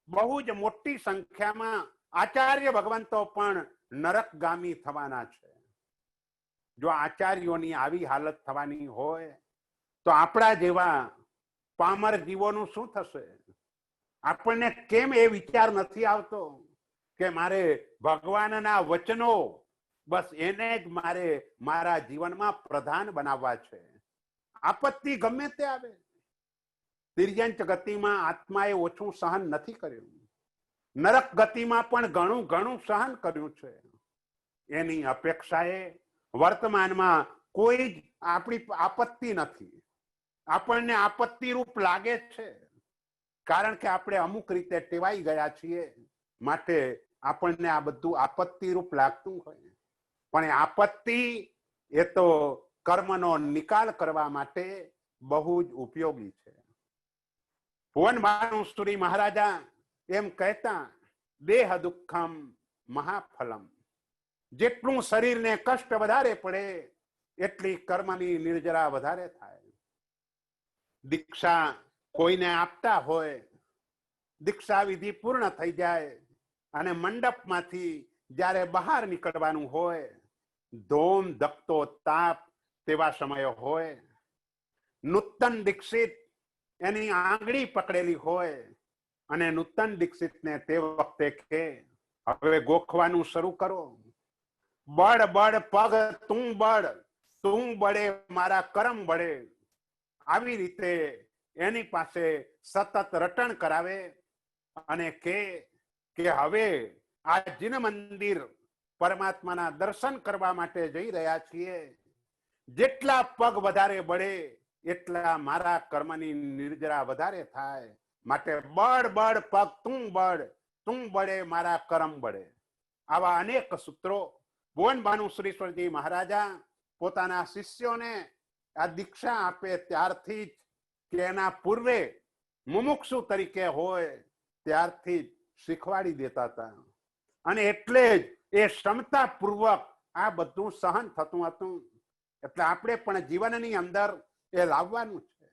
બહુ જ મોટી સંખ્યામાં આચાર્ય ભગવંતો પણ નરકગામી થવાના છે. જો આચાર્યોની આવી હાલત થવાની હોય તો આપણા જેવા પામર જીવોનું શું થશે? આપણને કેમ એ વિચાર નથી આવતો કે મારે ભગવાનના વચનો બસ એને જ મારે મારા જીવનમાં પ્રધાન બનાવવા છે. આપત્તિ ગમે તે આવે. તિર્યંચ ગતિમાં આત્માએ ઓછું સહન નથી કર્યું. નરક ગતિમાં પણ ઘણું ઘણું સહન કર્યું છે. એની અપેક્ષાએ વર્તમાનમાં કોઈ જ આપણી આપત્તિ નથી. આપણને આપત્તિ રૂપ લાગે છે કારણ કે આપણે અમુક રીતે ટેવાઈ ગયા છીએ, માટે આપણને આ બધું આપત્તિ રૂપ લાગતું હોય. પણ આપત્તિ એ તો કર્મનો નિકાલ કરવા માટે બહુ જ ઉપયોગી છે. ભુવન ભાનુસુરી મહારાજા એમ કહેતા, દેહ દુઃખમ મહાફલમ. જેટલું શરીરને કષ્ટ વધારે પડે એટલી કર્મની નિર્જરા વધારે થાય. દીક્ષા કોઈને આપતા હોય, દીક્ષા વિધિ પૂર્ણ થઈ જાય અને મંડપમાંથી જ્યારે બહાર નીકળવાનું હોય, ધોમ ધકતો તાપ તેવા સમય હોય. નૂતન દીક્ષિત એની આંગળી પકડેલી હોય અને નૂતન દીક્ષિતને તે વખતે કે હવે ગોખવાનું શરૂ કરો. બળ બળ પગ તું બળ, તું બળે મારા કરમ બળે. આવી રીતે એની પાસે સતત રટણ કરાવે અને કે હવે આ જીન મંદિર પરમાત્માના દર્શન કરવા માટે જઈ રહ્યા છીએ. જેટલા પગ વધારે બળે એટલા મારા કર્મની નિર્જરા વધારે થાય. માટે બળ બળ પગ તું બળ, તું બળે મારા કરમ બળે. આવા અનેક સૂત્રો ભુવન ભાનુશ્રીશ્વરજી મહારાજા પોતાના શિષ્યોને આ દીક્ષા આપે ત્યારથી જ કે એના પૂર્વે મુમુક્ષુ તરીકે હોય ત્યારથી જ શીખવાડી દેતા હતા. અને એટલે જ એ ક્ષમતાપૂર્વક આ બધું સહન થતું હતું. એટલે આપણે પણ જીવનની અંદર એ લાવવાનું છે.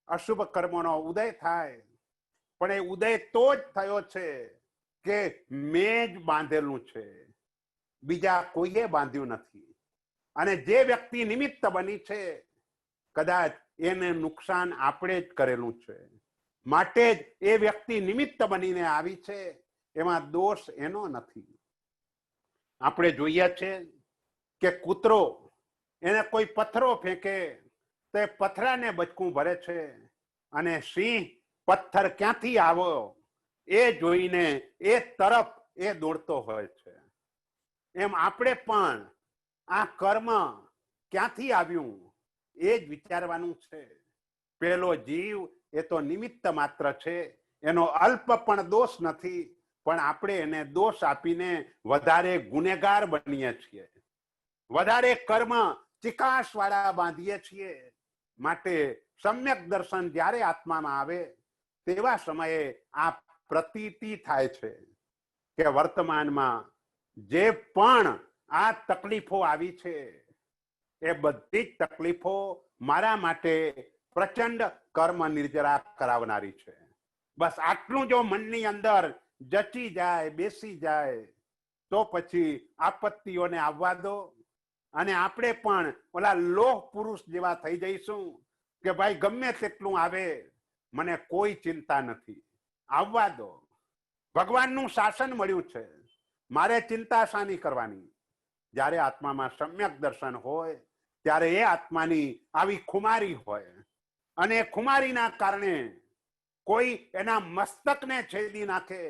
અશુભ કર્મોનો ઉદય થાય, પણ એ ઉદય તો જ થયો છે કે મેં જ બાંધેલું છે, બીજા કોઈએ બાંધ્યું નથી. અને જે વ્યક્તિ નિમિત્ત બની છે કદાચ એને નુકસાન આપણે જ કરેલું છે, માટે જ એ વ્યક્તિ નિમિત્ત બનીને આવી છે, એમાં દોષ એનો નથી. આપણે જોઈએ છે કે કૂતરો એને કોઈ પથ્થરો ફેંકે તો એ પથરાને બચકું ભરે છે, અને સિંહ પથ્થર ક્યાંથી આવ્યો એ જોઈને એ તરફ એ દોડતો હોય છે. એમ આપણે પણ આ કર્મ ક્યાંથી આવ્યું એ જ વિચારવાનું છે. પેલો જીવ એ તો નિમિત્ત માત્ર છે, એનો અલ્પ પણ દોષ નથી, પણ આપણે એને દોષ આપીને વધારે ગુનેગાર બનીએ છીએ, વધારે કર્મ ચિકાસ વાળા બાંધીએ છીએ. માટે સમ્યક દર્શન જ્યારે આત્મામાં આવે તેવા સમયે આ પ્રતીતિ થાય છે કે વર્તમાનમાં જે પણ આ તકલીફો આવી છે એ બધી જ તકલીફો મારા માટે પ્રચંડ કર્મ નિર્જરા કરાવનારી છે. બસ આટલું જો મનની અંદર જચી જાય, બેસી જાય, તો પછી આપત્તિઓને આવવા દો, અને આપણે પણ ઓલા લોહ પુરુષ જેવા થઈ જઈશું કે ભાઈ ગમે તેટલું આવે મને કોઈ ચિંતા નથી, આવવા દો. ભગવાનનું શાસન મળ્યું છે, મારે ચિંતા શાની કરવાની? જ્યારે આત્મામાં સમ્યક દર્શન હોય ત્યારે એ આત્માની આવી ખુમારી હોય, અને ખુમારીના કારણે કોઈ એના મસ્તકને છેદી નાખે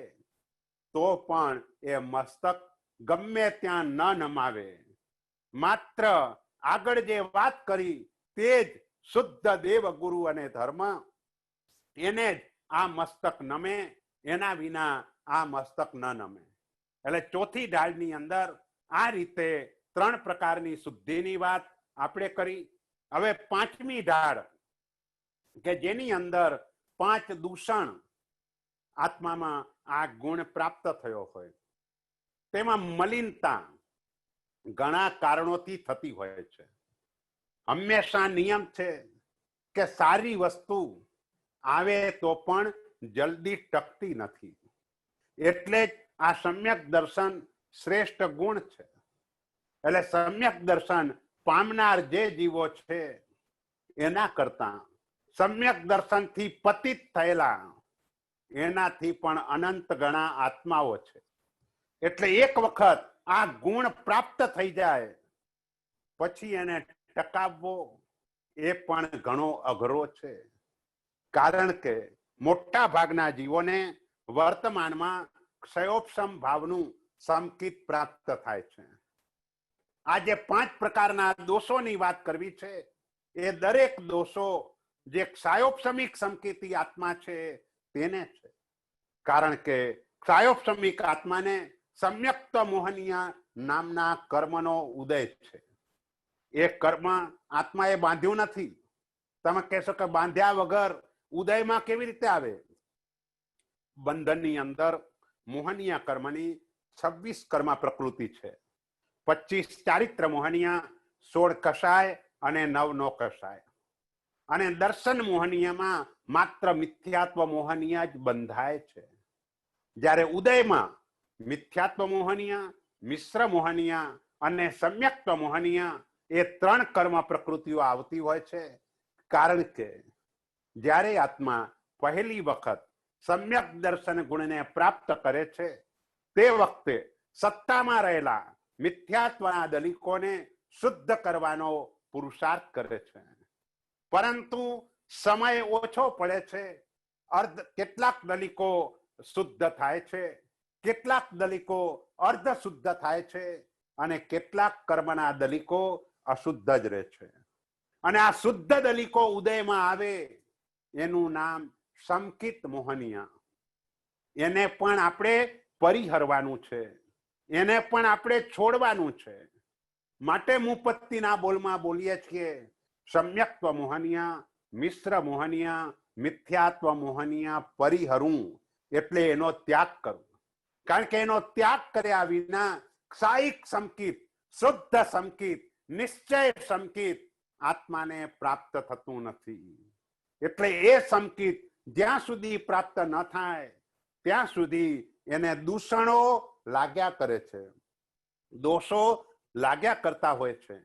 તો પણ એ મસ્તક ગમે ત્યાં ન નમાવે. માત્ર આગળ જે વાત કરી તે જ શુદ્ધ દેવ ગુરુ અને ધર્મ, એને જ આ મસ્તક નમે, એના વિના આ મસ્તક ન નમે. એટલે ચોથી ઢાળની અંદર આ રીતે 3 પ્રકારની શુદ્ધિની વાત આપણે કરી. હવે 5મી ઢાળ કે જેની અંદર 5 દૂષણ આત્મામાં આ ગુણ પ્રાપ્ત થયો હોય, તેમાં મલિનતા ઘણા કારણોથી થતી હોય છે. હંમેશા નિયમ છે કે સારી વસ્તુ આવે તો પણ જલ્દી ટકતી નથી, એટલે જ આ સમ્યક દર્શન શ્રેષ્ઠ ગુણ છે. એટલે સમ્યક દર્શન પામનાર જે જીવો છે એના કરતા સમ્યક દર્શનથી પતિત થયેલા એનાથી પણ અનંત ગણા આત્માઓ છે. એટલે એક વખત આ ગુણ પ્રાપ્ત થઈ જાય પછી એને ટકાવવો એ પણ ઘણો અઘરો છે, કારણ કે મોટા ભાગના જીવોને વર્તમાનમાં ક્ષયોપશમ ભાવનું સંકિત પ્રાપ્ત થાય છે. આજે 5 પ્રકારના દોષોની વાત કરવી છે, એ દરેક દોષો જે ક્ષયોપશમિક સંકેતી આત્મા છે તેને છે. કારણ કે ક્ષયોપશમિક આત્માને સમ્યક્ત મોહનીય નામના કર્મનો ઉદય છે. એ કર્મ આત્માએ બાંધ્યું નથી. તમે કહેશો કે બાંધ્યા વગર ઉદયમાં કેવી રીતે આવે? બંધનની અંદર મોહનીય કર્મની 26 કર્મ પ્રકૃતિ છે, 25 ચારિત્ર મોહનીય, 16 કષાય અને 9 નો કષાય. અને દર્શન મોહનીયમાં માત્ર મિથ્યાત્વ મોહનીય જ બંધાય છે. જ્યારે ઉદયમાં મિથ્યાત્વ મોહનીય, મિશ્ર મોહનીય અને સમ્યક્ત મોહનીય એ 3 કર્મ પ્રકૃતિઓ આવતી હોય છે. કારણ કે જ્યારે આત્મા પહેલી વખત સમ્યક દર્શન ગુણને પ્રાપ્ત કરે છે તે વખતે સત્તામાં રહેલા મિથ્યાત્વના દલિકોને શુદ્ધ કરવાનો પુરુષાર્થ કરે છે. પરંતુ સમય ઓછો પડે છે. કેટલાક દલિકો શુદ્ધ થાય છે, કેટલાક દલિકો અર્ધ શુદ્ધ થાય છે, અને કેટલાક કર્મના દલિકો અશુદ્ધ જ રહે છે. અને આ શુદ્ધ દલિકો ઉદયમાં આવે એનું નામ સંકિત મોહનીય. એને પણ આપણે પરિહરવાનું છે, એને પણ આપણે છોડવાનું છે. માટે મુપત્તિના બોલમાં બોલીએ છીએ સમ્યક્ત્વ મોહનીય, મિશ્ર મોહનીય, મિથ્યાત્વ મોહનીય પરિહરું, એટલે એનો ત્યાગ કરવો. કારણ કે એનો ત્યાગ કર્યા વિના ક્ષાયિક સંકિત, શુદ્ધ સંકિત, નિશ્ચય સંકિત આત્માને પ્રાપ્ત થતું નથી. એટલે એ સંકિત જ્યાં સુધી પ્રાપ્ત ન થાય ત્યાં સુધી એને દૂષણો લાગ્યા કરે છે, દોષો લાગ્યા કરતા હોય છે.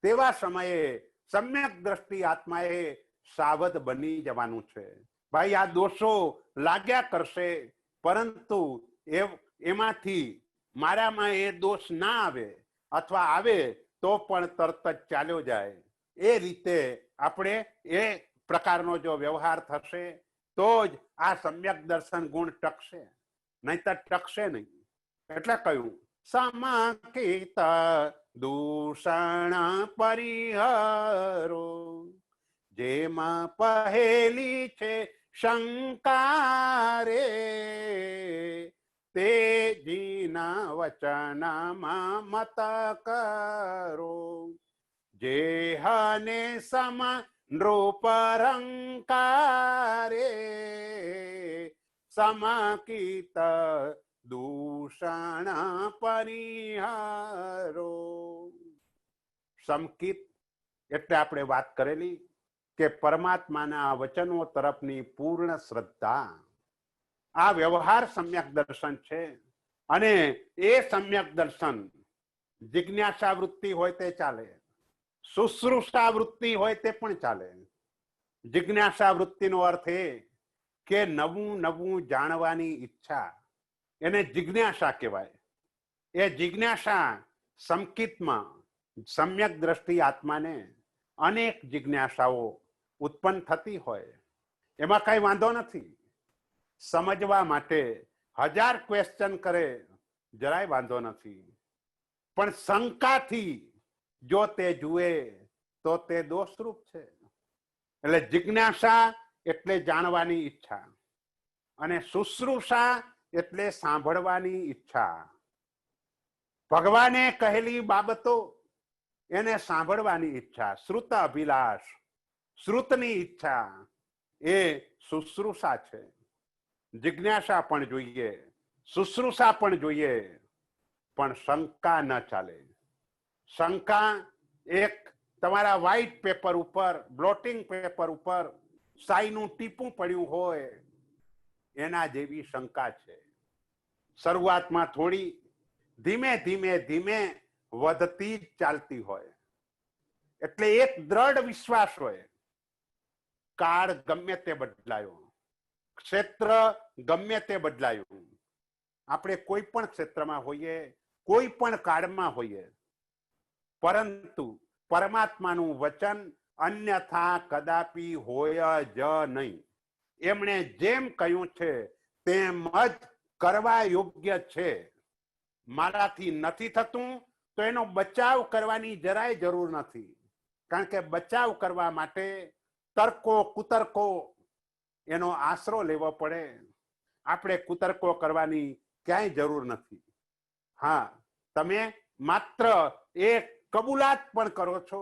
તેવા સમયે સમ્યક દ્રષ્ટિ આત્માએ સાવધ બની જવાનું છે. ભાઈ, આ દોષો લાગ્યા કરશે, પરંતુ એમાંથી મારામાં એ દોષ ના આવે, અથવા આવે તો પણ તરત જ ચાલ્યો જાય. એ રીતે આપણે એ પ્રકારનો જો વ્યવહાર થશે તો જ આ સમ્યક દર્શન ગુણ ટકશે, નહીતર ટકશે નહીં. એટલે કહ્યું સમકિત દૂષણ પરિહરો, જેમાં પહેલી છે શંકા રે, તેજીના વચનમાં મત કરો, જેહને સમ નૃપરંકારે, સમકિત દૂષણ પરિહારો. સમકિત એટલે આપણે વાત કરેલી કે પરમાત્માના વચનો તરફની પૂર્ણ શ્રદ્ધા, આ વ્યવહાર સમ્યક દર્શન છે. અને એ સમ્યક દર્શન જિજ્ઞાસા વૃત્તિ હોય તે ચાલે, શુશ્રૂષા વૃત્તિ હોય તે પણ ચાલે. જિજ્ઞાસા વૃત્તિનો અર્થ એ કે નવું નવું જાણવાની ઈચ્છા, એને જિજ્ઞાસા કહેવાય. એ જિજ્ઞાસા સંકિતમાં સમ્યક દ્રષ્ટિ આત્માને અનેક જિજ્ઞાસાઓ ઉત્પન્ન થતી હોય, એમાં કઈ વાંધો નથી. સમજવા માટે 1000 ક્વેશ્ચન કરે જરાય વાંધો નથી, પણ શંકાથી જો તે જુએ તો તે દોષરૂપ છે. એટલે જિજ્ઞાસા એટલે જાણવાની ઈચ્છા, અને શુશ્રૂષા એટલે સાંભળવાની ઈચ્છા. ભગવાને કહેલી બાબતો એને સાંભળવાની ઈચ્છા, શ્રુત અભિલાષ, શ્રુતની ઈચ્છા, એ શુશ્રૂષા છે. જિજ્ઞાસા પણ જોઈએ, શુશ્રૂષા પણ જોઈએ, પણ શંકા ન ચાલે. શંકા એક તમારા વ્હાઈટ પેપર ઉપર, બ્લોટિંગ પેપર ઉપર સાઈનું ટીપું પડ્યું હોય એના જેવી શંકા છે. શરૂઆતમાં થોડી, ધીમે ધીમે ધીમે વધતી જ ચાલતી હોય. એટલે એક દ્રઢ વિશ્વાસ હોય, કાળ ગમે તે બદલાયો, ક્ષેત્ર ગમે તે બદલાયું, આપણે કોઈ પણ ક્ષેત્રમાં હોઈએ, કોઈ પણ કાળમાં હોઈએ, પરંતુ પરમાત્માનું વચન અન્યથા કદાપી હોય જ નહીં. એમણે જેમ કહ્યું છે તેમ જ કરવા યોગ્ય છે. મારાથી નથી થતું તો એનો બચાવ કરવાની જરાય જરૂર નથી, કારણ કે બચાવ કરવા માટે તર્કો કુતર્કો એનો આશરો લેવો પડે. આપણે કુતર્કો કરવાની ક્યાંય જરૂર નથી. હા, તમે માત્ર એક કબૂલાત પણ કરો છો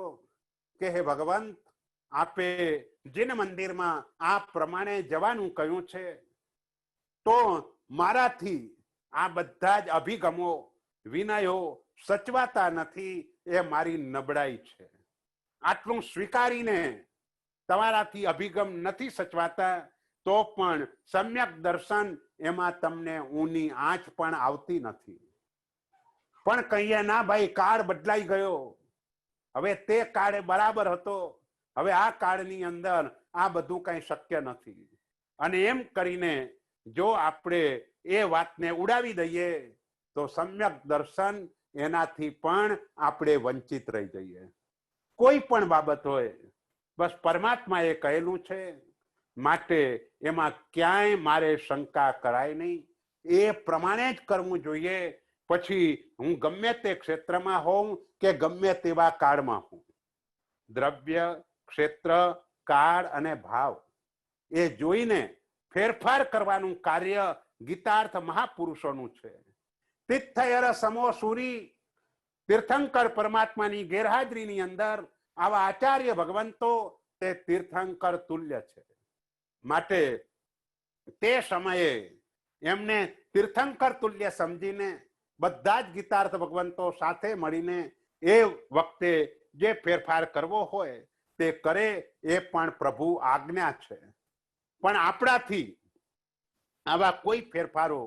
કે હે ભગવંત, આપે જીન મંદિરમાં આ પ્રમાણે જવાનું કહ્યું છે, તો મારાથી આ બધા જ અભિગમો, વિનયો સચવાતા નથી, એ મારી નબળાઈ છે. આટલું સ્વીકારીને તમારાથી અભિગમ નથી સચવાતા તો પણ સમ્યક દર્શન એમાં તમને ઊની આંચ પણ આવતી નથી. પણ કહીએ ના ભાઈ, કાળ બદલાઈ ગયો, હવે તે કાળ બરાબર હતો, હવે આ કાળની અંદર આ બધું કઈ શક્ય નથી. અને એમ કરીને જો આપણે એ વાતને ઉડાવી દઈએ તો સમ્યક દર્શન એનાથી પણ આપણે વંચિત રહી જઈએ. કોઈ પણ બાબત હોય, બસ પરમાત્માએ કહેલું છે માટે એમાં ક્યાંય મારે શંકા કરાય નહીં, એ પ્રમાણે જ કરવું જોઈએ. પછી હું ગમે તે ક્ષેત્રમાં હોઉં કે ગમે તેવા કાળમાં હોઉં, દ્રવ્ય, ક્ષેત્ર, કાળ અને ભાવ એ જોઈને ફેરફાર કરવાનું કાર્ય ગીતાર્થ મહાપુરુષોનું છે. તિથયર સમો સૂરી, તીર્થંકર પરમાત્માની ગેરહાજરીની અંદર આવા આચાર્ય ભગવંતો તે તીર્થંકર તુલ્ય છે. માટે તે સમયે એમને તીર્થંકર તુલ્ય સમજીને બધા જ ગીતાર્થ ભગવંતો સાથે મળીને એ વખતે જે ફેરફાર કરવો હોય તે કરે એ પણ પ્રભુ આજ્ઞા છે, પણ આપણાથી આવા કોઈ ફેરફારો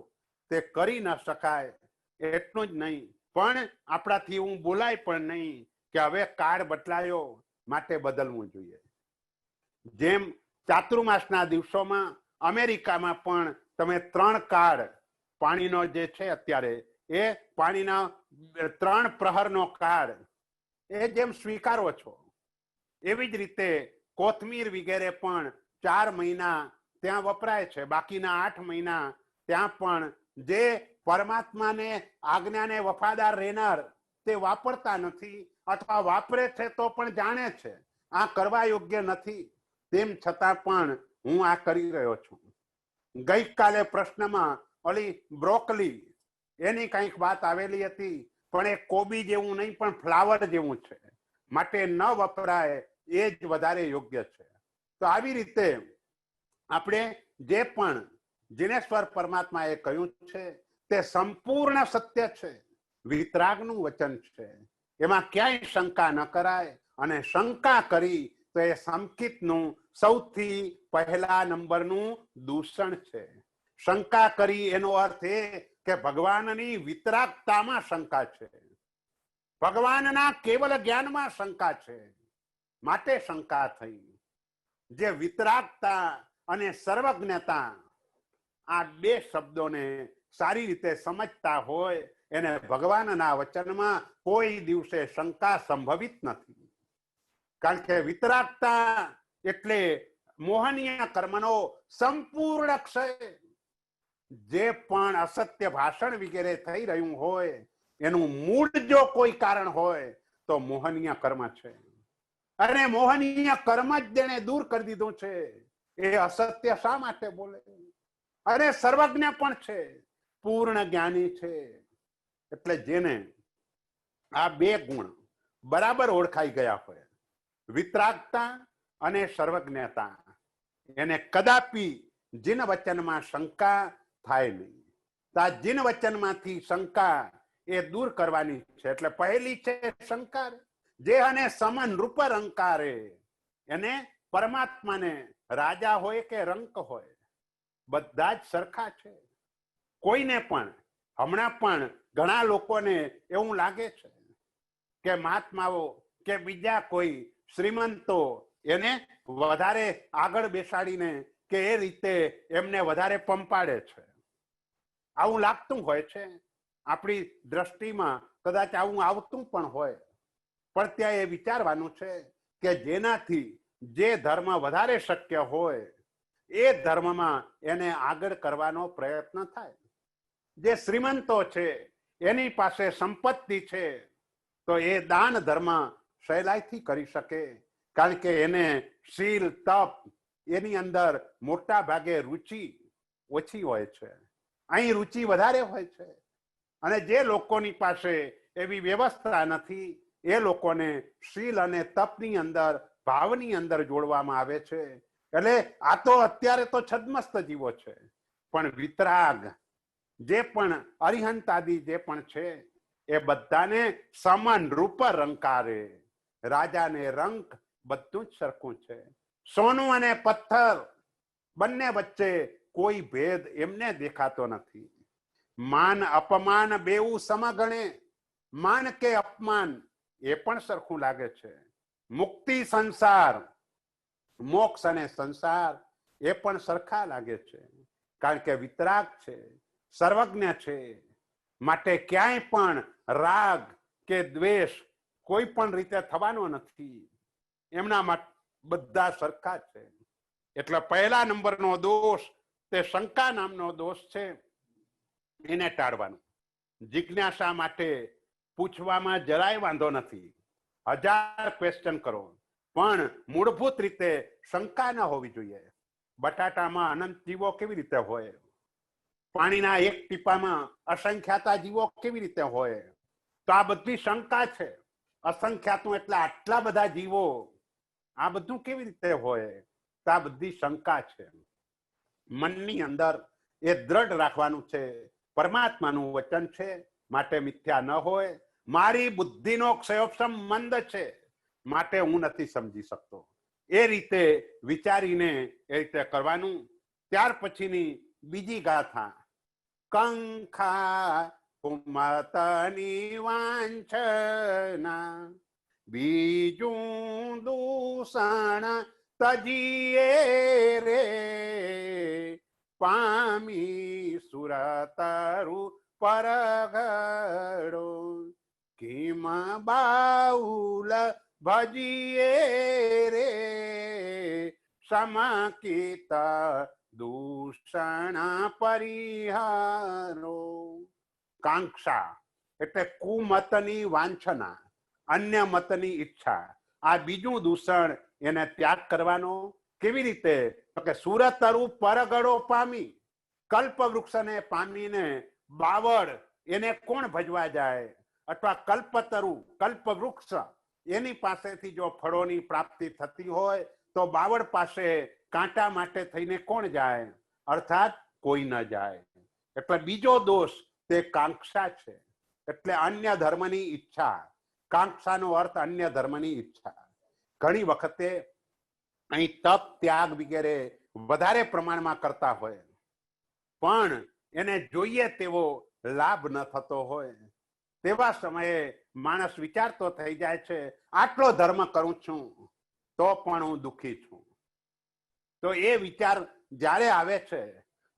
તે કરી ન શકાય. એટલું જ નહીં, પણ આપણાથી હું બોલાય પણ નહીં કે હવે કાળ બદલાયો માટે બદલવું જોઈએ. જેમ ચાતુર્માસના દિવસોમાં અમેરિકામાં પણ તમે 3 કાળ પાણીનો જે છે અત્યારે એ પાણીના 3 પ્રહરનો કાળ એ જેમ સ્વીકારો છો, એવી જ રીતે કોથમીર વગેરે પણ 4 મહિના ત્યાં વપરાય છે, બાકીના 8 મહિના ત્યાં પણ જે પરમાત્માને આજ્ઞાને વફાદાર રહેનાર તે વાપરતા નથી, અથવા વાપરે છે તો પણ જાણે છે આ કરવા યોગ્ય નથી, તેમ છતાં પણ હું આ કરી રહ્યો છું. ગઈકાલે પ્રશ્નમાં ઓલી બ્રોકલી એની કંઈક વાત આવેલી હતી, પણ એ કોબી જેવું નહીં પણ ફ્લાવર જેવું છે, માટે ન વપરાય એ જ વધારે યોગ્ય છે. તો આવી રીતે આપણે જે પણ જીનેશ્વર પરમાત્માએ કહ્યું છે તે સંપૂર્ણ સત્ય છે, વિતરાગનું વચન છે, એમાં ક્યાંય શંકા ન કરાય. અને શંકા કરી તો એ સંકિતનું સૌથી પહેલા નંબરનું દૂષણ છે. શંકા કરી એનો અર્થ એ કે ભગવાનની વિતરાગતામાં શંકા છે, ભગવાનના કેવલ જ્ઞાનમાં શંકા છે, માટે શંકા થઈ. જે વિતરાગતા અને સર્વજ્ઞતા આ 2 શબ્દોને સારી રીતે સમજતા હોય એને ભગવાનના વચનમાં કોઈ દિવસે શંકા સંભવિત નથી. કારણ કે વિતરાગતા એટલે મોહનીય કર્મનો સંપૂર્ણ ક્ષય. જે પણ અસત્ય ભાષણ વગેરે થઈ રહ્યું હોય એનું મૂળ જો કોઈ કારણ હોય તો મોહનીય કર્મ છે, અને મોહનીય કર્મ જ જેને દૂર કરી દીધું છે એ અસત્ય શા માટે બોલે? અને સર્વજ્ઞ પણ છે, પૂર્ણ જ્ઞાની છે. એટલે જેને આ 2 ગુણ બરાબર ઓળખાઈ ગયા હોય, વિતરાગતા અને સર્વજ્ઞતા, એને કદાપી જીન વચનમાં શંકા થાય નહીં. આ જીન વચનમાંથી શંકા એ દૂર કરવાની છે. એટલે પહેલી છે શંકા, જે અને સમન રૂપ રંકારે, એને પરમાત્માને રાજા હોય કે રંક હોય બધા જ સરખા છે. કોઈને પણ હમણાં પણ ઘણા લોકોને એવું લાગે છે કે મહાત્માઓ કે બીજા કોઈ શ્રીમંતો એને વધારે આગળ બેસાડીને કે એ રીતે એમને વધારે પંપાડે છે. આવું લાગતું હોય છે, આપણી દ્રષ્ટિમાં કદાચ આવું આવતું પણ હોય, પણ ત્યાં એ વિચારવાનું છે કે જેનાથી જે ધર્મ વધારે શક્ય હોય એ ધર્મમાં એને આગળ કરવાનો પ્રયત્ન થાય. જે શ્રીમંતો છે એની પાસે સંપત્તિ છે તો એ દાન ધર્મ સહેલાઈથી કરી શકે, કારણ કે એને શીલ તપ એની અંદર મોટા ભાગે રુચિ ઓછી હોય છે, અહીં રુચિ વધારે હોય છે. અને જે લોકોની પાસે એવી વ્યવસ્થા નથી એ લોકોને શીલ અને તપની અંદર ભાવની અંદર જોડવામાં આવે છે. એટલે આ તો અત્યારે તો છદ્મસ્ત જીવો છે, પણ વિતરાગ જે પણ અરિહંત આદિ જે પણ છે એ બધાને સમાન રૂપ રંકારે, રાજાને રંક બધું જ સરખું છે. સોનું અને પથ્થર બંને વચ્ચે કોઈ ભેદ એમને દેખાતો નથી. માન અપમાન બેઉ સમગણે, માન કે અપમાન એ પણ સરખું લાગે છે. મુક્તિ સંસાર, મોક્ષ અને સંસાર એ પણ સરખા લાગે છે, કારણ કે વિતરાગ છે, સર્વજ્ઞ છે, માટે ક્યાંય પણ રાગ કે દ્વેષ કોઈ પણ રીતે થવાનો નથી. એમના માટે બધા સરખા છે. એટલે પહેલા નંબરનો દોષ તે શંકા નામનો દોષ છે, એને ટાળવાનું. જિજ્ઞાસા માટે પૂછવામાં જરાય વાંધો નથી, 1000 ક્વેશ્ચન કરો, પણ મૂળભૂત રીતે શંકા ન હોવી જોઈએ. બટાટામાં અનંત જીવો કેવી રીતે હોય? પાણીના એક ટીપામાં અસંખ્યાતા જીવો કેવી રીતે હોય? તો આ બધી શંકા છે. અસંખ્યાતું એટલે આટલા બધા જીવો, આ બધું કેવી રીતે હોય? તો આ બધી શંકા છે. મનની અંદર એ દ્રઢ રાખવાનું છે, પરમાત્માનું વચન છે, માટે મિથ્યા ન હોય. મારી બુદ્ધિનો ક્ષયોપશમ મંદ છે, માટે હું નથી સમજી શકતો. એ રીતે વિચારીને એ રીતે કરવાનું. ત્યાર પછીની બીજી ગાથા, કંખા કુમતની વાંછના બીજું દૂષણ તજીએ રે, પામી સુરતરુ પરગડો, કિમ બાઉલ ભજીએ રે, સમકિત દૂષણ પરિહારો. કાંક્ષા એટલે કુમતની વાંછના, અન્ય મતની ઈચ્છા. આ બીજું દૂષણ, એને ત્યાગ કરવાનો. કેવી રીતે? તો કે સુરતરુ પરગડો પામી, કલ્પ વૃક્ષને પામીને બાવળ એને કોણ ભજવા જાય? અથવા કલ્પતરુ, કલ્પ વૃક્ષ, એની પાસેથી જો ફળોની પ્રાપ્તિ થતી હોય તો બાવળ પાસે કાંટા માટે થઈને કોણ જાય? અર્થાત કોઈ ન જાય. એટલે બીજો દોષ તે કાંક્ષા છે, એટલે અન્ય ધર્મની ઈચ્છા. કાંક્ષાનો અર્થ અન્ય ધર્મની ઈચ્છા. ઘણી વખતે અહીં તપ, ત્યાગ વગેરે વધારે પ્રમાણમાં કરતા હોય, પણ એને જોઈએ તેવો લાભ ન થતો હોય, તેવા સમયે માણસ વિચારતો થઈ જાય છે, આટલો ધર્મ કરું છું તો પણ હું દુઃખી છું. તો એ વિચાર જ્યારે આવે છે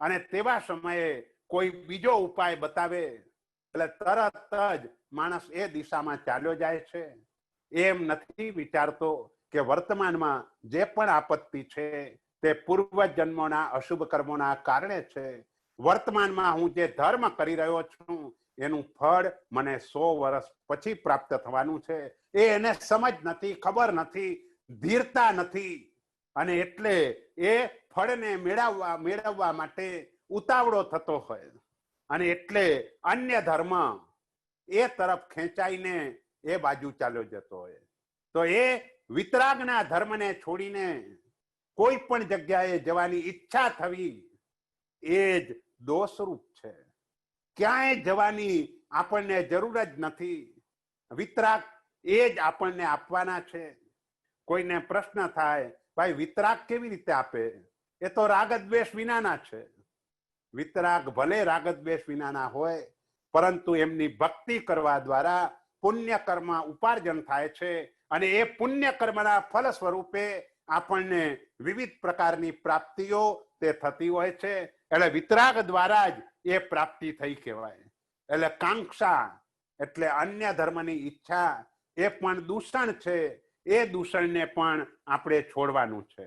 અને તેવા સમયે કોઈ બીજો ઉપાય બતાવે એટલે તરત જ માણસ એ દિશામાં ચાલ્યો જાય છે. એમ નથી વિચારતો કે વર્તમાનમાં જે પણ આપત્તિ છે તે પૂર્વ જન્મોના અશુભ કર્મોના કારણે છે. વર્તમાનમાં હું જે ધર્મ કરી રહ્યો છું એનું ફળ મને 100 વર્ષ પછી પ્રાપ્ત થવાનું છે. એને સમજ નથી, ખબર નથી, ધીરતા નથી, અને એટલે એ ફળને મેળવવા માટે ઉતાવળો થતો હોય, અને એટલે અન્ય ધર્મ એ તરફ ખેંચાઈને એ બાજુ ચાલ્યો જતો હોય. તો એ વિતરાગના ધર્મને છોડીને કોઈ પણ જગ્યાએ જવાની ઈચ્છા થવી એ જ દોષરૂપ છે. ક્યાંય જવાની આપણને જરૂર જ નથી. વિતરાગ એ જ આપણને આપવાના છે. કોઈને પ્રશ્ન થાય, ભાઈ વિતરાગ કેવી રીતે આપે? એ તો રાગદ્વેષ વિનાના છે. વિતરાગ ભલે રાગદ્વેષ વિનાના હોય, પરંતુ એમની ભક્તિ કરવા દ્વારા પુણ્ય કર્મ ઉપાર્જન થાય છે, અને એ પુણ્ય કર્મના ફળ સ્વરૂપે આપણને વિવિધ પ્રકારની પ્રાપ્તિઓ તે થતી હોય છે. એટલે વિતરાગ દ્વારા જ એ પ્રાપ્તિ થઈ કહેવાય. એટલે કાંક્ષા એટલે અન્ય ધર્મની ઈચ્છા, એ પણ દૂષણ છે. એ દૂષણને પણ આપણે છોડવાનું છે.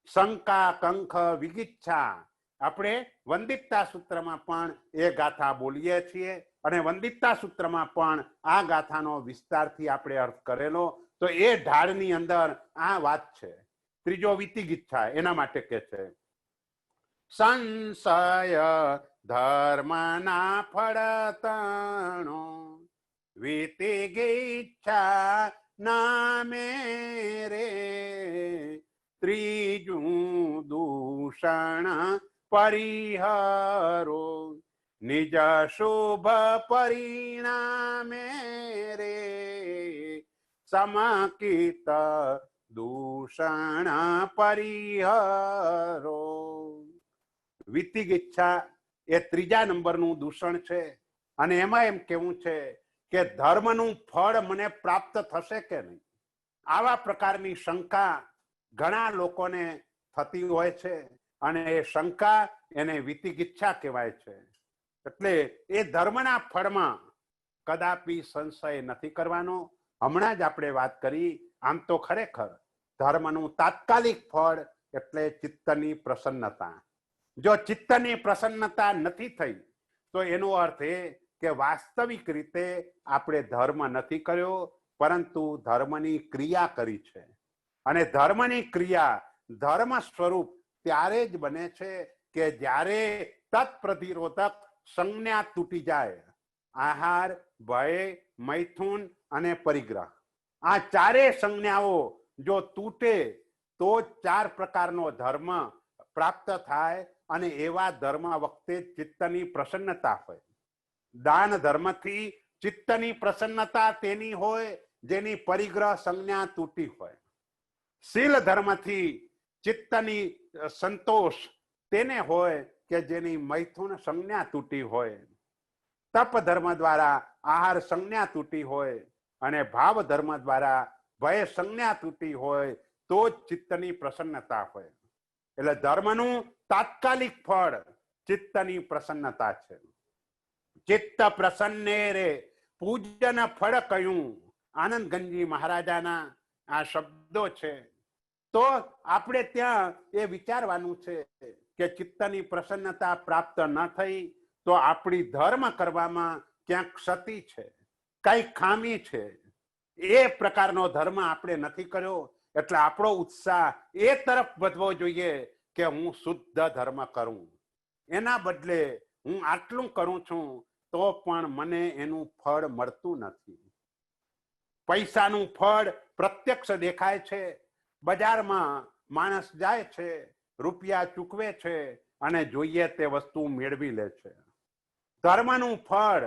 શંકા, કંખ, વિગિચ્છા આપણે વંદિતતા સૂત્રમાં પણ એ ગાથા બોલીએ છીએ, અને વંદિતતા સૂત્રમાં પણ આ ગાથાનો વિસ્તારથી આપણે અર્થ કરેલો. તો એ ઢાળની અંદર આ વાત છે. ત્રીજો વિતિગિચ્છા, એના માટે કે છે સંશય ધર્મના ફળતણો, વિતિગિચ્છા નામે રે, ત્રીજું દૂષણ પરિહરો, નિજ શુભ પરિણામે રે, સમકિત દૂષણ પરિહરો. વિતિગિચ્છા એ ત્રીજા નંબરનું દૂષણ છે. અને એમાં એમ કેવું છે કે ધર્મનું ફળ મને પ્રાપ્ત થશે કે નહીં, આવા પ્રકારની શંકા ઘણા લોકોને થતી હોય છે, અને એ શંકા એને વિતિગિચ્છા કહેવાય છે. એટલે એ ધર્મના ફળમાં કદાપી સંશય નથી કરવાનો. હમણાં જ આપણે વાત કરી, આમ તો ખરેખર ધર્મનું તાત્કાલિક ફળ એટલે ચિત્તની પ્રસન્નતા. જો ચિત્તની પ્રસન્નતા નથી થઈ તો એનો અર્થ એ કે વાસ્તવિક રીતે આપણે ધર્મ નથી કર્યો, પરંતુ ધર્મની ક્રિયા કરી છે. અને ધર્મની ક્રિયા ધર્મ સ્વરૂપ ત્યારે જ બને છે કે જ્યારે તત્પ્રતિરોધક સંજ્ઞા તૂટી જાય. આહાર, ભય, મૈથુન અને પરિગ્રહ, આ ચારે સંજ્ઞાઓ જો તૂટે તો 4 પ્રકારનો ધર્મ પ્રાપ્ત થાય, અને એવા ધર્મ વખતે ચિત્તની પ્રસન્નતા હોય. દાન ધર્મથી ચિત્તની પ્રસન્નતા તેની હોય જેની પરિગ્રહ સંજ્ઞા તૂટી હોય, શીલ ધર્મથી ચિત્તની સંતોષ તેને હોય કે જેની મૈથુન સંજ્ઞા તૂટી હોય, તપ ધર્મ દ્વારા આહાર સંજ્ઞા તૂટી હોય અને ભાવ ધર્મ દ્વારા ભય સંજ્ઞા તૂટી હોય તો જ ચિત્તની પ્રસન્નતા હોય. એટલે ધર્મનું તાત્કાલિક ફળ ચિત્તની પ્રસન્નતા છે. ચિત્ત પ્રસન્ને રે પૂજન ફળ કયું, આનંદ ગંજી મહારાજાના આ શબ્દો છે. તો આપણે ત્યાં એ વિચારવાનું છે કે ચિત્તની પ્રસન્નતા પ્રાપ્ત ન થઈ તો આપણી ધર્મ કરવામાં ક્યાંક ક્ષતિ છે, કઈ ખામી છે. એ પ્રકારનો ધર્મ આપણે નથી કર્યો એટલે આપણો ઉત્સાહ એ તરફ વધવો જોઈએ કે હું શુદ્ધ ધર્મ કરું. એના બદલે હું આટલું કરું છું તો પણ મને એનું ફળ મળતું નથી. પૈસાનું ફળ પ્રત્યક્ષ દેખાય છે, બજારમાં માણસ જાય છે, રૂપિયા ચૂકવે છે અને જોઈએ તે વસ્તુ મેળવી લે છે. ધર્મનું ફળ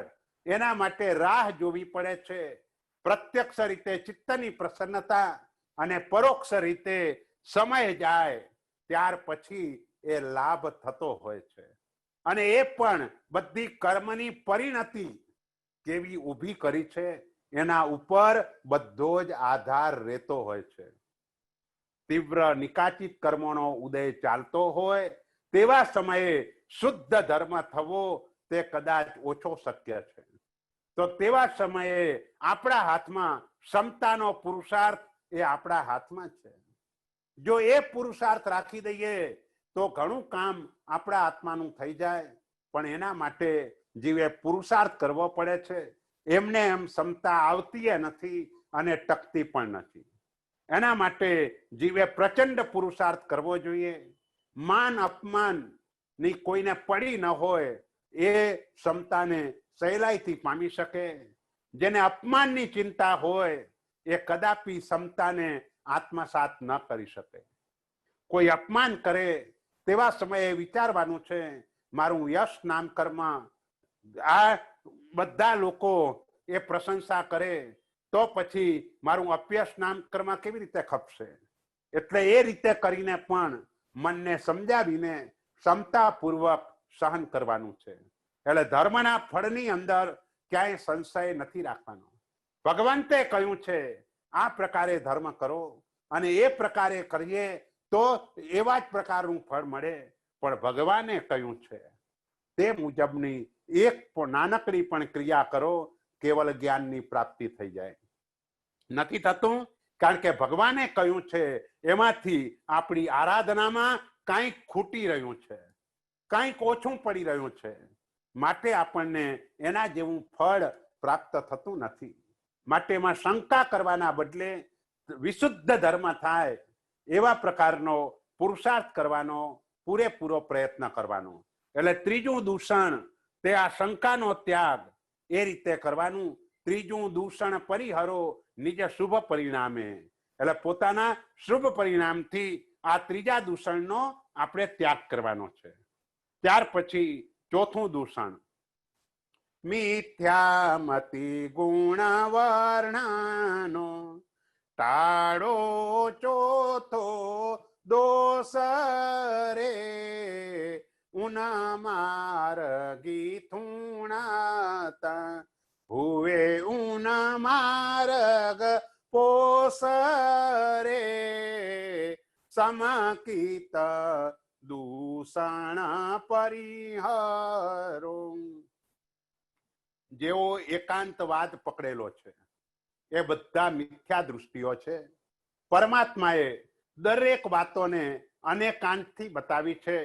એના માટે રાહ જોવી પડે છે. પ્રત્યક્ષ રીતે ચિત્તની પ્રસન્નતા અને પરોક્ષ રીતે સમય જાય ત્યાર પછી એ લાભ થતો હોય છે. અને એ પણ બધી કર્મની પરિણતિ કેવી ઊભી કરી છે એના ઉપર બધો જ આધાર રહેતો હોય છે. તીવ્ર નિકાચિત કર્મોનો ઉદય ચાલતો હોય તેવા સમયે શુદ્ધ ધર્મ થવો તે કદાચ ઓછો શક્ય છે. તો તેવા સમયે આપણા હાથમાં ક્ષમતાનો પુરુષાર્થ એ આપણા હાથમાં છે. જો એ પુરુષાર્થ રાખી દઈએ તો ઘણું કામ આપણા આત્માનું થઈ જાય. પણ એના માટે જીવે પુરુષાર્થ કરવો પડે છે. એમને એમ ક્ષમતા આવતી નથી અને ટકતી પણ નથી. એના માટે જીવે પ્રચંડ પુરુષાર્થ કરવો જોઈએ. માન અપમાન ની કોઈને પડી ન હોય એ ક્ષમતાને સહેલાઈથી પામી શકે. જેને અપમાનની ચિંતા હોય એ કદાપી ક્ષમતાને આત્મસાત ન કરી શકે. કોઈ અપમાન કરે તેવા સમયે વિચારવાનું છે મારું યશ નામ કર્મ આ બધા લોકો એ પ્રશંસા કરે તો પછી મારું અપયશ નામ કર્મ કેવી રીતે ખપશે. એટલે એ રીતે કરીને પણ મનને સમજાવીને ક્ષમતાપૂર્વક સહન કરવાનું છે. એટલે ધર્મના ફળની અંદર ક્યાંય સંશય નથી રાખવાનો. ભગવંતે કહ્યું છે આ પ્રકારે ધર્મ કરો અને એ પ્રકારે કરીએ તો એવા જ પ્રકારનું ફળ મળે. પણ ભગવાને કહ્યું છે તે મુજબની એક નાનકડી પણ ક્રિયા કરો કેવલ જ્ઞાનની પ્રાપ્તિ થઈ જાય. નથી થતું કારણ કે ભગવાને કહ્યું છે એમાંથી આપણી આરાધનામાં કંઈક ખૂટી રહ્યું છે, કંઈક ઓછું પડી રહ્યું છે. માટે આપણને એના જેવું ફળ પ્રાપ્ત થતું નથી. માટે એમાં શંકા કરવાના બદલે વિશુદ્ધ ધર્મ થાય એવા પ્રકારનો પુરુષાર્થ કરવાનો પૂરેપૂરો પ્રયત્ન કરવાનો. એટલે ત્રીજું દૂષણ તે આ શંકાનો ત્યાગ એ રીતે કરવાનું. ત્રીજું દૂષણ પરિહરો નિજ શુભ પરિણામે. એટલે પોતાના શુભ પરિણામથી આ ત્રીજા દૂષણનો આપણે ત્યાગ કરવાનો છે. ત્યાર પછી ચોથું દૂષણ મિથ્યામતિ ગુણ વર્ણનો ટાળો ચોથો દોષ રે ઉનમાર્ગી થુણાતા હુવે ઉનમાર્ગ પોસરે સમકિત દૂષણ પરિહરો. જેઓ એકાંતવાદ પકડેલો છે એ બધા મિથ્યા દૃષ્ટિઓ છે. પરમાત્માએ દરેક વાતોને અનેકાંતથી બતાવી છે.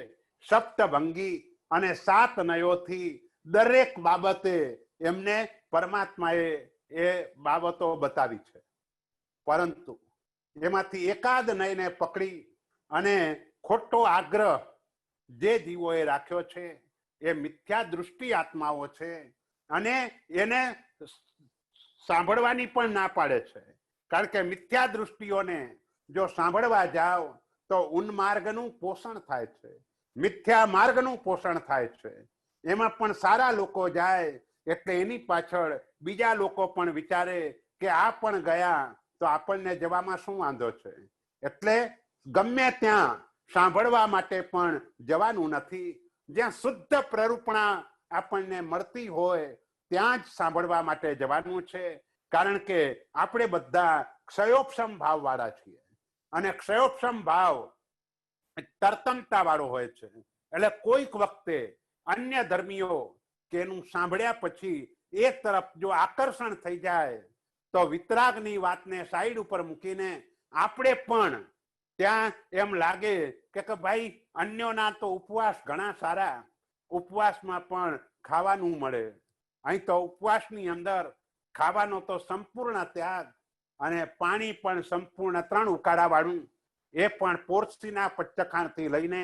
સપ્તભંગી અને સાત નયોથી દરેક બાબતે એમને પરમાત્માએ એ બાબતો બતાવી છે. પરંતુ એમાંથી એકાદ નયને પકડી અને ખોટો આગ્રહ જે જીવોએ રાખ્યો છે એ મિથ્યા દૃષ્ટિ આત્માઓ છે અને એને સાંભળવાની પણ ના પાડે છે. કારણ કે મિથ્યા દૃષ્ટિઓને જો સાંભળવા જાઓ તો ઉન્માર્ગનું પોષણ થાય છે, મિથ્યા માર્ગનું પોષણ થાય છે. એમાં પણ સારા લોકો જાય એટલે એની પાછળ બીજા લોકો પણ વિચારે કે આ પણ ગયા તો આપણને જવામાં શું વાંધો છે. એટલે ગમે ત્યાં સાંભળવા માટે પણ જવાનું નથી. જ્યાં શુદ્ધ પ્રરૂપણા આપણને મળતી હોય ત્યાં જ સાંભળવા માટે જવાનું છે. કારણ કે આપણે બધા ક્ષયોપશમ ભાવ વાળા છીએ અને ક્ષયોપશમ ભાવ તરતમતા વાળો હોય છે. એટલે કોઈક વખતે અન્ય ધર્મીઓ કે એનું સાંભળ્યા પછી એ તરફ જો આકર્ષણ થઈ જાય તો વિતરાગની વાતને સાઈડ ઉપર મૂકીને આપણે પણ ત્યાં એમ લાગે કે ભાઈ અન્યોના તો ઉપવાસ ઘણા સારા, ઉપવાસમાં પણ ખાવાનું મળે. અહીં તો ઉપવાસની અંદર ખાવાનો તો સંપૂર્ણ ત્યાગ અને પાણી પણ સંપૂર્ણ 3 ઉકાળા વાળું, એ પણ પોરસીના પચ્ચખાણથી લઈને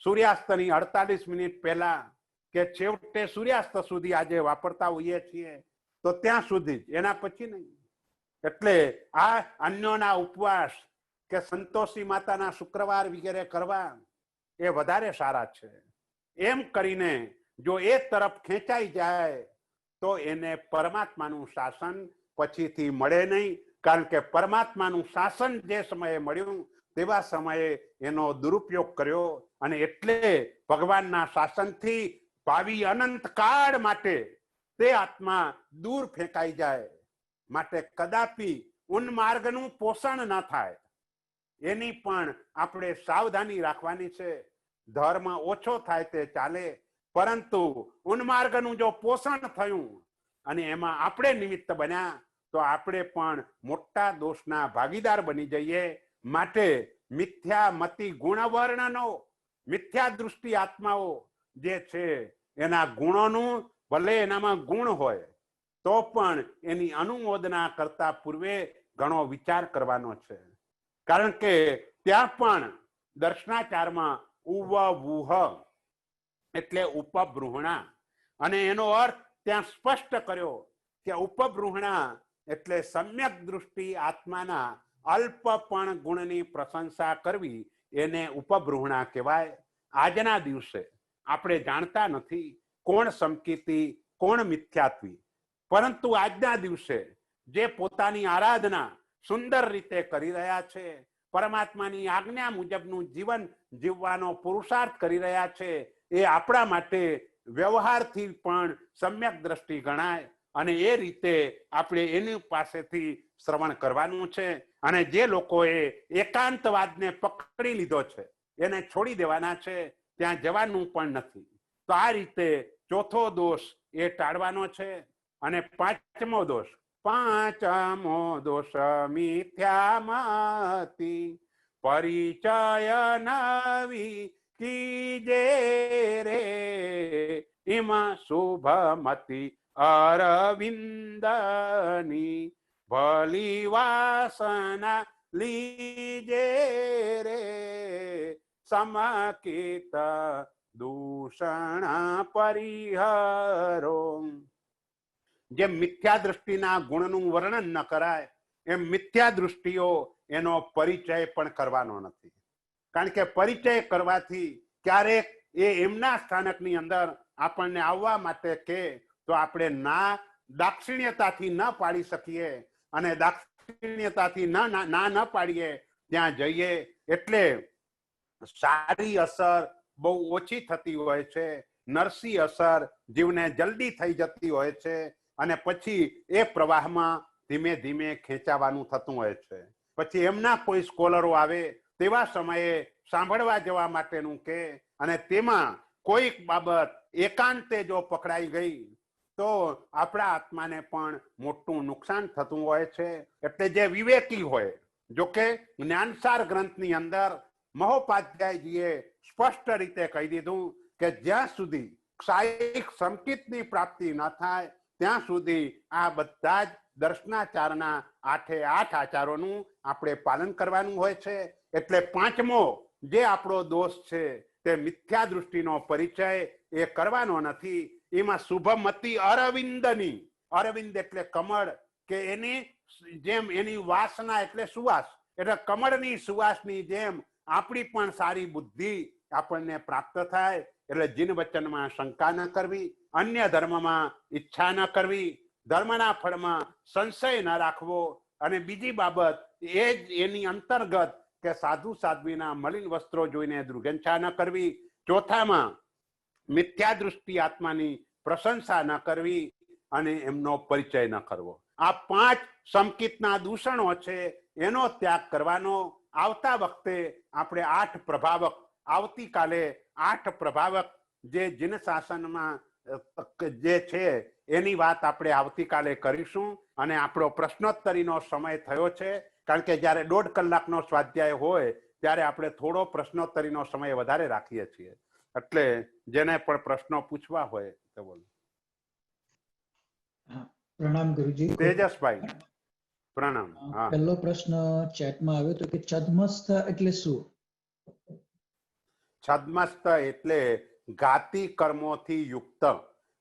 સૂર્યાસ્તની 48 મિનિટ પહેલા કે છેવટે સૂર્યાસ્ત સુધી આજે વાપરતા હોઈએ છીએ તો ત્યાં સુધી જ, એના પછી નહીં. એટલે આ અન્યોના ઉપવાસ કે સંતોષી માતાના શુક્રવાર વગેરે કરવા એ વધારે સારા છે. એમ કરીને જો એ તરફ ખેંચાઈ જાય તો એને પરમાત્માનું શાસન પછીથી મળે નહીં. કારણ કે પરમાત્માનું શાસન જે સમયે મળ્યું તેવા સમયે એનો દુરુપયોગ કર્યો અને એટલે ભગવાનના શાસનથી ભાવિ અનંત કાળ માટે તે આત્મા દૂર ફેંકાઈ જાય. માટે કદાપી ઉન્માર્ગનું પોષણ ન થાય એની પણ આપણે સાવધાની રાખવાની છે. ધર્મ ઓછો થાય તે ચાલે, પરંતુ ઉન્માર્ગનું જો પોષણ થયું અને એમાં આપણે નિમિત્ત બન્યા તો આપણે પણ મોટા દોષના ભાગીદાર બની જઈએ. માટે મિથ્યા મતિ ગુણવર્ણનો, મિથ્યા દૃષ્ટિ આત્માઓ જે છે એના ગુણોનું ભલે એનામાં ગુણ હોય તો પણ એની અનુમોદના કરતા પૂર્વે ઘણો વિચાર કરવાનો છે. કારણ કે ત્યાં પણ દર્શનાચારમાં ઉવવુહ એટલે ઉપબૃહણા, અને એનો અર્થ ત્યાં સ્પષ્ટ કર્યો કે ઉપબૃહણા એટલે સમ્યક દૃષ્ટિ આત્માના અલ્પ પણ ગુણની પ્રશંસા કરવી, એને ઉપબૃહણા કહેવાય. આજના દિવસે આપણે જાણતા નથી કોણ સમકીતી કોણ મિથ્યાત્વી, પરંતુ આજના દિવસે જે પોતાની આરાધના સુંદર રીતે કરી રહ્યા છે, પરમાત્માની આજ્ઞા મુજબનું જીવન જીવવાનો પુરુષાર્થ કરી રહ્યા છે, એ આપણા માટે વ્યવહારથી પણ સમ્યક દ્રષ્ટિ ગણાય. અને એ રીતે આપણે એની પાસેથી શ્રવણ કરવાનું છે. અને જે લોકોએ એકાંતવાદને પકડી લીધો છે એને છોડી દેવાના છે, ત્યાં જવાનું પણ નથી. તો આ રીતે ચોથો દોષ એ ટાળવાનો છે. અને પાંચમો દોષ મિથ્યામતિ પરિચય નવી કીજે રે ઇમા શુભમતિ અરવિંદની ભલી વાસના લીજે રે સમકિત દૂષણ પરિહરો. જેમ મિથ્યા દૃષ્ટિના ગુણનું વર્ણન ન કરાય એમ મિથ્યા દૃષ્ટિઓ એનો પરિચય પણ કરવાનો નથી. કારણ કે પરિચય કરવાથી ક્યારેક એ એમના સ્થાનકની અંદર આપણને આવવા માટે કે તો આપણે ના દાક્ષિણ્યતાથી ન પાડી શકીએ, અને દાક્ષિણ્યતાથી ના ન પાડીએ ત્યાં જઈએ એટલે સારી અસર બહુ ઓછી થતી હોય છે. નરસી અસર જીવને જલ્દી થઈ જતી હોય છે અને પછી એ પ્રવાહમાં ધીમે ધીમે ખેંચાવાનું થતું હોય છે. પછી એમના કોઈ સ્કોલરો આવે તેવા સમયે સાંભળવા જવા માટેનું કે, અને તેમાં કોઈક બાબત એકાંતે જો પકડાઈ ગઈ તો આપણા આત્માને પણ મોટું નુકસાન થતું હોય છે. એટલે જે વિવેકી હોય, જોકે જ્ઞાનસાર ગ્રંથની અંદર મહોપાધ્યાયજીએ સ્પષ્ટ રીતે કહી દીધું કે જ્યાં સુધી ક્ષાયિક સંકિતની પ્રાપ્તિ ન થાય ત્યાં સુધી આ બધા જ દર્શનાચારના 8 આચારોનું આપણે પાલન કરવાનું હોય છે. એટલે પાંચમો જે આપણો દોષ છે તે મિથ્યા દૃષ્ટિનો પરિચય એ કરવાનો નથી. એમાં શુભમતિ અરવિંદની, અરવિંદ એટલે કમળ, કે એની જેમ એની વાસના એટલે સુવાસ, એટલે કમળની સુવાસની જેમ આપણી પણ સારી બુદ્ધિ આપણને પ્રાપ્ત થાય. એટલે જીન વચનમાં શંકા ન કરવી, અન્ય ધર્મમાં ઈચ્છા ન કરવી, ધર્મના ફળમાં સંશય ન રાખવો, અને બીજી બાબત એ જ એની અંતર્ગત કે સાધુ સાધ્વીના મલિન વસ્ત્રો જોઈને દુર્ગંછા ન કરવી. ચોથામાં મિથ્યા દૃષ્ટિ આત્માની પ્રશંસા ન કરવી અને એમનો પરિચય ન કરવો. આ 5 સંકિતના દૂષણો છે, એનો ત્યાગ કરવાનો. આવતા વખતે આપણે 8 પ્રભાવક, આવતીકાલે 8 પ્રભાવક જે જીન શાસનમાં જે છે એની વાત આપણે આવતીકાલે કરીશું. અને આપણો પ્રશ્નોત્તરીનો સમય થયો છે, કારણ કે જ્યારે 1.5 કલાકનો સ્વાધ્યાય હોય ત્યારે આપણે થોડો પ્રશ્નોત્તરીનો સમય વધારે રાખીએ છીએ. એટલે જેને પણ પ્રશ્નો પૂછવા હોય તો બોલો. પ્રણામ ગુરુજી. તેજસભાઈ પ્રણામ. પહેલો પ્રશ્ન ચેટમાં આવ્યો તો કે છદ્મસ્થ એટલે શું? છદ્મસ્થ એટલે ઘાતી કર્મોથી યુક્ત.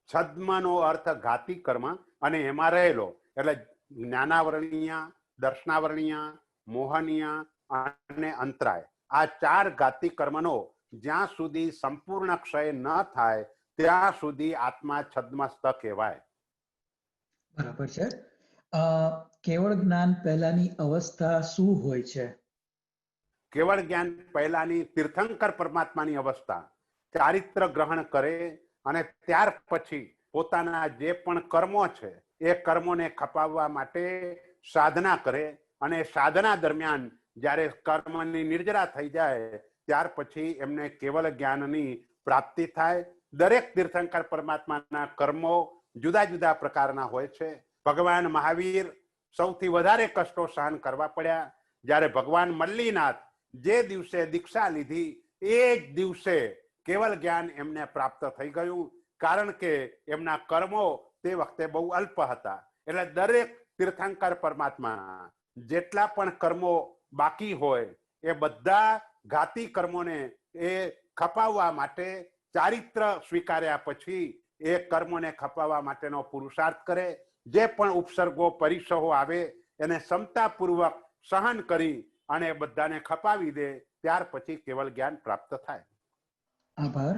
છદ્મનો અર્થ ઘાતી કર્મ, અને એમાં રહેલો એટલે જ્ઞાનાવરણીય, દર્શનાવરણીય, મોહનીય અને અંતરાય. આ 4 ઘાતી કર્મનો જ્યાં સુધી સંપૂર્ણ ક્ષય ન થાય ત્યાં સુધી આત્મા છદ્મસ્થ કહેવાય. બરાબર છે. કેવળ જ્ઞાન પહેલાની અવસ્થા શું હોય છે? કેવળ જ્ઞાન પહેલાની તીર્થંકર પરમાત્માની અવસ્થા. ચારિત્ર ગ્રહણ કરે અને ત્યાર પછી પોતાના જે પણ કર્મો છે એ કર્મોને ખપાવવા માટે સાધના કરે, અને સાધના દરમિયાન જ્યારે કર્મની નિર્જરા થઈ જાય ત્યાર પછી એમને કેવળ જ્ઞાનની પ્રાપ્તિ થાય. દરેક તીર્થંકર પરમાત્માના કર્મો જુદા જુદા પ્રકારના હોય છે. ભગવાન મહાવીર સૌથી વધારે કષ્ટો સહન કરવા પડ્યા. જ્યારે ભગવાન મલ્લીનાથ જે દિવસે દીક્ષા લીધી એ જ દિવસે કેવલ જ્ઞાન એમને પ્રાપ્ત થઈ ગયું, કારણ કે એમના કર્મો તે વખતે બહુ અલ્પ હતા. એટલે દરેક તીર્થંકર પરમાત્મા જેટલા પણ કર્મો બાકી હોય એ બધા ઘાતી કર્મોને એ ખપાવવા માટે ચારિત્ર સ્વીકાર્યા પછી એ કર્મોને ખપાવવા માટેનો પુરુષાર્થ કરે. જે પણ ઉપસર્ગો પરિસહો આવે એને ક્ષમતાપૂર્વક સહન કરી અને બધાને ખપાવી દે, ત્યાર પછી કેવળ જ્ઞાન પ્રાપ્ત થાય. આભાર.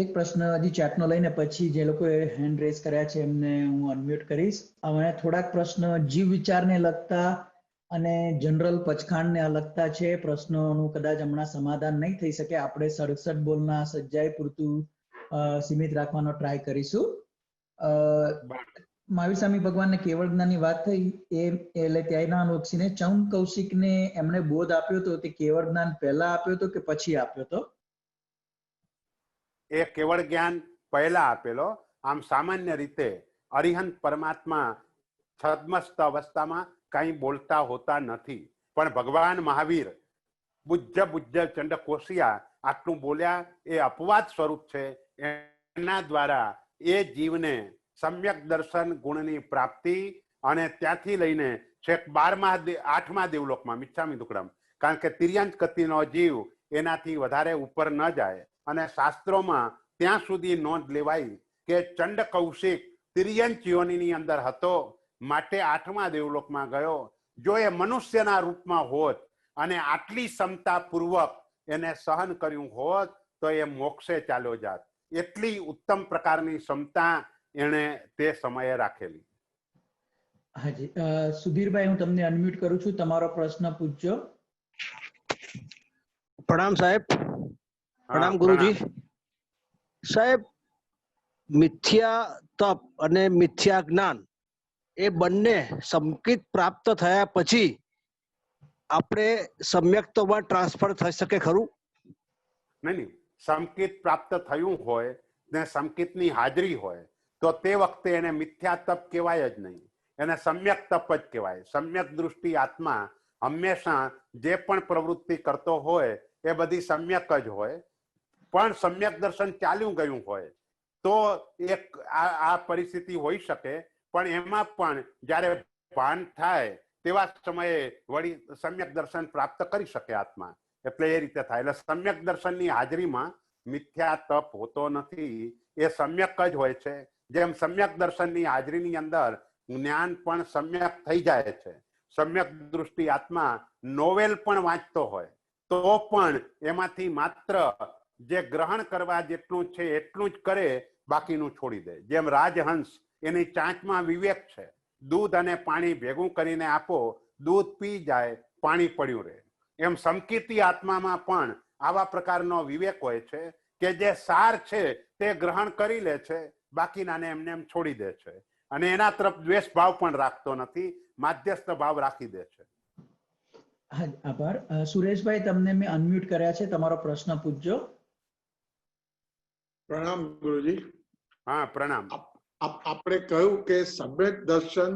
એક પ્રશ્ન હજી ચેટનો લઈને પછી જે લોકોએ હેન્ડ રેઝ કર્યા છે એમને હું અનમ્યુટ કરીશ. હવે થોડાક પ્રશ્ન જીવ વિચારને લગતા અને જનરલ પચખાણને લગતા છે. પ્રશ્નોનું કદાચ હમણાં સમાધાન નહીં થઈ શકે. આપણે 67 બોલના સજ્જાય પૂરતું સીમિત રાખવાનો ટ્રાય કરીશું. મહાવીર સ્વામી ભગવાનને કેવળ જ્ઞાનની વાત થઈ એટલે ત્યાંના અનુક્ષીને ચૌન કૌશિકને એમણે બોધ આપ્યો હતો તે કેવળ જ્ઞાન પહેલા આપ્યો હતો કે પછી આપ્યો હતો? એ કેવળ જ્ઞાન પહેલા આપેલો. આમ સામાન્ય રીતે અરિહંત પરમાત્મા છદ્મસ્થ અવસ્થામાં કઈ બોલતા હોતા નથી, પણ ભગવાન મહાવીર બુજ્જ ચંડકોશિયા આટલું બોલ્યા એ અપવાદ સ્વરૂપ છે. એના દ્વારા એ જીવને સમ્યક દર્શન ગુણની પ્રાપ્તિ અને ત્યાંથી લઈને છેક 8મા દેવલોકમાં મિચ્છામી દુક્કડમ, કારણ કે તિર્યંત ગતિનો જીવ એનાથી વધારે ઉપર ન જાય. અને શાસ્ત્રોમાં ત્યાં સુધી નોંધ લેવાઈ કે ચંડ કૌશિક તિર્યંત યોનિની અંદર હતો, માટે 8મા દેવલોકમાં ગયો. જો એ મનુષ્યના રૂપમાં હોત અને આટલી ક્ષમતાપૂર્વક એને સહન કર્યું હોત તો એ મોક્ષે ચાલ્યો જાત. એટલી ઉત્તમ પ્રકારની ક્ષમતા એણે તે સમયે રાખેલી. હાજી. સુધીરભાઈ, હું તમને અનમ્યુટ કરું છું. તમારો પ્રશ્ન પૂછજો. પ્રણામ સાહેબ. પ્રણામ ગુરુજી. સાહેબ, મિથ્યા તપ અને મિથ્યા જ્ઞાન એ બંને સંકિત પ્રાપ્ત થયા પછી આપણે સમ્યક્તમાં ટ્રાન્સફર થઈ શકે ખરું? નહીં. સંકિત પ્રાપ્ત થયું હોય ને સંકિતની હાજરી હોય તો તે વખતે એને મિથ્યા તપ કહેવાય જ નહીં, એને સમ્યક તપ જ કહેવાય. સમ્યક દૃષ્ટિ આત્મા હંમેશા જે પણ પ્રવૃત્તિ કરતો હોય એ બધી સમ્યક જ હોય. પણ સમ્યક દર્શન ચાલ્યું ગયું હોય તો એક આ પરિસ્થિતિ હોઈ શકે, પણ એમાં પણ જ્યારે ભાન થાય તેવા સમયે વળી સમ્યક દર્શન પ્રાપ્ત કરી શકે આત્મા. એટલે એ રીતે થાય. એટલે સમ્યક દર્શનની હાજરીમાં મિથ્યા તપ હોતો નથી, એ સમ્યક જ હોય છે. જેમ સમ્યક દર્શનની હાજરીની અંદર જ્ઞાન પણ સમ્યક થઈ જાય છે. સમ્યક દૃષ્ટિ આત્મા નોવેલ પણ વાંચતો હોય તો પણ એમાંથી માત્ર જે ગ્રહણ કરવા જેટલું છે એટલું જ કરે, બાકીનું છોડી દે. જેમ રાજહંસ એની ચાંચમાં વિવેક છે. દૂધ અને પાણી ભેગું કરીને આપો, દૂધ પી જાય, પાણી પડ્યું રહે. એમ સમકીર્તિ આત્મામાં પણ આવા પ્રકારનો વિવેક હોય છે કે જે સાર છે તે ગ્રહણ કરી લે છે, બાકીનાને એમને એમ છોડી દે છે, અને એના તરફ દ્વેષ ભાવ પણ રાખતો નથી, માધ્યસ્થ ભાવ રાખી દે છે. હા, આભાર. સુરેશભાઈ, તમને મેં અનમ્યુટ કર્યા છે, તમારો પ્રશ્ન પૂછજો. પ્રણામ ગુરુજી. હા, પ્રણામ. આપણે કહ્યું કે સમ્યક દર્શન,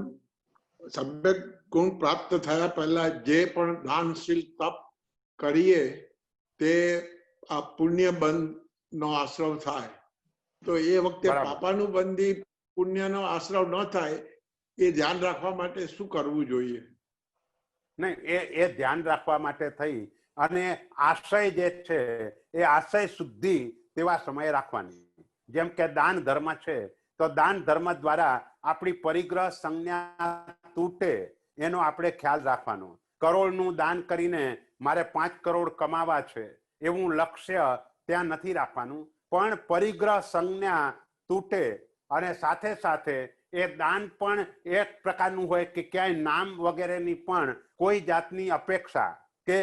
સમ્યક ગુણ પ્રાપ્ત થયા પહેલા જે પણ દાનશીલ તપ કરીએ તે આ પુણ્ય બંધ નો આશ્રવ થાય. તો એ વખતે પાપાનું બંધી પુણ્યનો આશ્રવ ન થાય એ ધ્યાન રાખવા માટે શું કરવું જોઈએ? નહીં, એ ધ્યાન રાખવા માટે થઈ અને આશય જે છે એ આશય શુદ્ધિ તેવા સમયે રાખવાની. જેમ કે દાન ધર્મ છે, તો દાન ધર્મ દ્વારા આપણી પરિગ્રહ સંજ્ઞા તૂટે એનો આપણે ખ્યાલ રાખવાનો. કરોડનું દાન કરીને મારે 5 કરોડ કમાવા છે એવું લક્ષ્ય ત્યાં નથી રાખવાનું, પણ પરિગ્રહ સંજ્ઞા તૂટે અને સાથે સાથે એ દાન પણ એક પ્રકારનું હોય કે ક્યાંય નામ વગેરેની પણ કોઈ જાતની અપેક્ષા, કે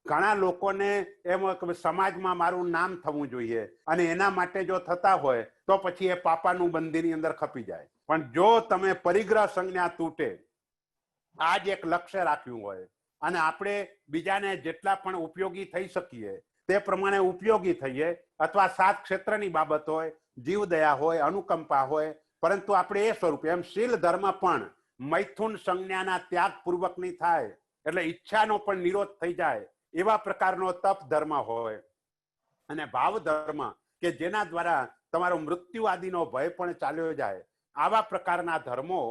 ઘણા લોકોને એમ સમાજમાં મારું નામ થવું જોઈએ અને એના માટે જો થતા હોય તો પછી એ પાપાનું બંધીની અંદર ખપી જાય. પણ જો તમે પરિગ્રહ સંજ્ઞા તૂટે આ જ એક લક્ષ્ય રાખ્યું હોય અને આપણે બીજાને જેટલા પણ ઉપયોગી થઈ શકીએ તે પ્રમાણે ઉપયોગી થઈએ, અથવા 7 ક્ષેત્રની બાબત હોય, જીવદયા હોય, અનુકંપા હોય, પરંતુ આપણે એ સ્વરૂપે એમ શીલ ધર્મ પણ મૈથુન સંજ્ઞાના ત્યાગ પૂર્વકની થાય, એટલે ઈચ્છાનો પણ નિરોધ થઈ જાય એવા પ્રકારનો તપ ધર્મ હોય. અને ભાવ ધર્મ કે જેના દ્વારા તમારો મૃત્યુ આદિનો ભય પણ ચાલ્યો જાય, આવા પ્રકારના ધર્મો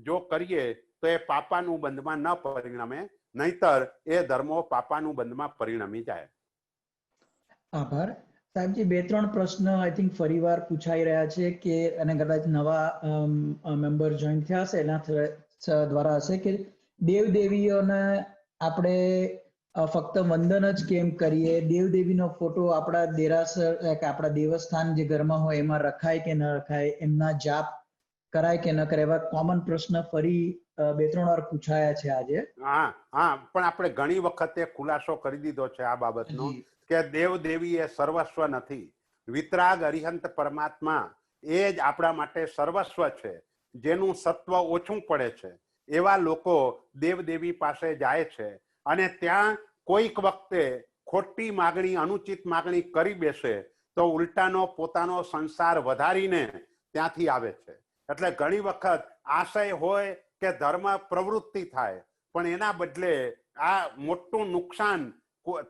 જો કરીએ તો એ પાપાનું બંધમાં ન પરિણમે, નહીતર એ ધર્મો પાપાનું બંધમાં પરિણમી જાય. આભાર. સાહેબજી, 2-3 પ્રશ્ન આઈ થિંક ફરીવાર પૂછાઈ રહ્યા છે કે, અને કદાચ નવા મેમ્બર જોઈન થયા હશે એના દ્વારા હશે કે દેવદેવીઓને આપણે ફક્ત વંદન જ કેમ કરીએ? દેવદેવીનો ફોટો આપણા દેરાસર કે આપણા દેવસ્થાન જે ઘરમાં હોય એમાં રખાય કે ન રખાય? એમના જાપ કરાય કે ન કરાય? એવા કોમન પ્રશ્ન ફરી 2-3 વાર પૂછાયા છે આજે. હા, પણ આપણે ઘણી વખતે ખુલાસો કરી દીધો છે આ બાબતનો કે દેવ દેવી એ સર્વસ્વ નથી. વિતરાગ અરિહંત પરમાત્મા એ જ આપણા માટે સર્વસ્વ છે. જેનું સત્વ ઓછું પડે છે એવા લોકો દેવ દેવી પાસે જાય છે અને ત્યાં કોઈક વખતે ખોટી માગણી, અનુચિત માગણી કરી બેસે તો ઉલટાનો પોતાનો સંસાર વધારીને ત્યાંથી આવે છે. એટલે ઘણી વખત આશય હોય કે ધર્મ પ્રવૃત્તિ થાય, પણ એના બદલે આ મોટું નુકસાન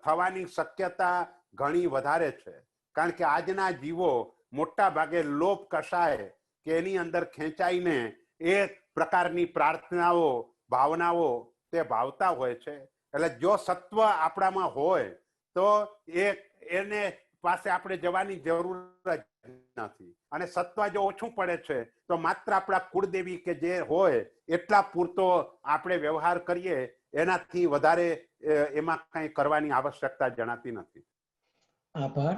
થવાની શક્યતા ઘણી વધારે છે. કારણ કે આજના જીવો મોટા ભાગે લોભ કસાય કે એની અંદર ખેંચાઈને એ પ્રકારની પ્રાર્થનાઓ, ભાવનાઓ તે ભાવતા હોય છે. એટલે જો સત્વ આપણામાં હોય તો એને પાસે આપણે જવાની જરૂર જ નથી, અને સત્વ જો ઓછું પડે છે તો માત્ર આપણા કુળદેવી કે જે હોય એટલા પૂરતો આપણે વ્યવહાર કરીએ, એનાથી વધારે એમાં કંઈ કરવાની આવશ્યકતા જણાતી નથી. આભાર.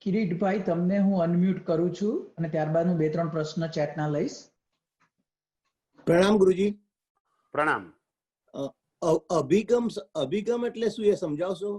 કિરીટભાઈ, તમને હું અનમ્યુટ કરું છું અને ત્યારબાદ હું 2-3 પ્રશ્ન ચેટના લઈશ. પ્રણામ ગુરુજી. પ્રણામ. અભિગમ એટલે શું, એ સમજાવશો?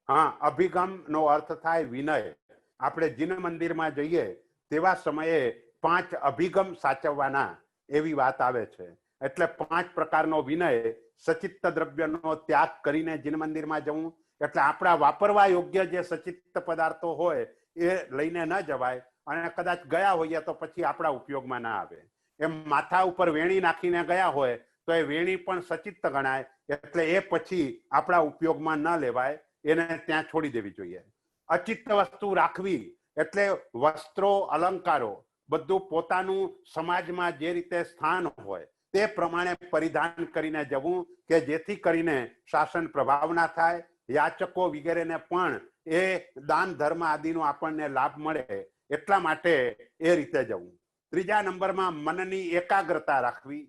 હા, અભિગમ નો અર્થ થાય વિનય. આપણે જીન મંદિરમાં જઈએ તેવા સમયે 5 અભિગમ સાચવવાના એવી વાત આવે છે. એટલે 5 પ્રકારનો વિનય, સચિત્ત દ્રવ્યનો ત્યાગ કરીને જીન મંદિરમાં જવું, એટલે આપણા વાપરવા યોગ્ય જે સચિત્ત પદાર્થો હોય એ લઈને ન જવાય, અને કદાચ ગયા હોઈએ તો પછી આપણા ઉપયોગમાં ના આવે. એમ માથા ઉપર વેણી નાખીને ગયા હોય તો એ વેણી પણ સચિત્ત ગણાય, એટલે એ પછી આપણા ઉપયોગમાં ન લેવાય, એને ત્યાં છોડી દેવી જોઈએ. અચિત્ત વસ્તુ રાખવી એટલે વસ્ત્રો, અલંકારો બધું પોતાનું સમાજમાં જે રીતે સ્થાન હોય તે પ્રમાણે પરિધાન કરીને જવું, કે જેથી કરીને શાસન પ્રભાવ ના થાય, યાચકો વગેરેને પણ એ દાન ધર્મ આદિનો આપણને લાભ મળે, એટલા માટે એ રીતે જવું. 3જા નંબરમાં મનની એકાગ્રતા રાખવી.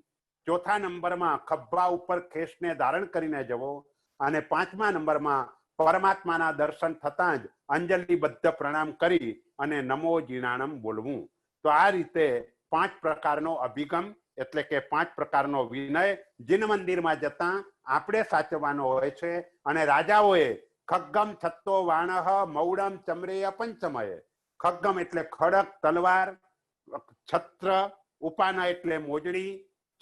4થા નંબરમાં ખભા ઉપર ખેસને ધારણ કરીને જવો. અને 5મા નંબરમાં પરમાત્માના દર્શન થતાં જ અંજલિબદ્ધ પ્રણામ કરી અને નમો જીણાણમ બોલવું. તો આ રીતે 5 પ્રકારનો અભિગમ એટલે કે 5 પ્રકારનો વિનય જીન મંદિરમાં જતા આપણે સાચવવાનો હોય છે. અને રાજાઓએ ખગ્ગમ છત્તો વાણહ મૌડમ ચમરેય પંચમય, ખગ્ગમ એટલે ખડક તલવાર, છત્ર ઉપાના એટલે મોજડી,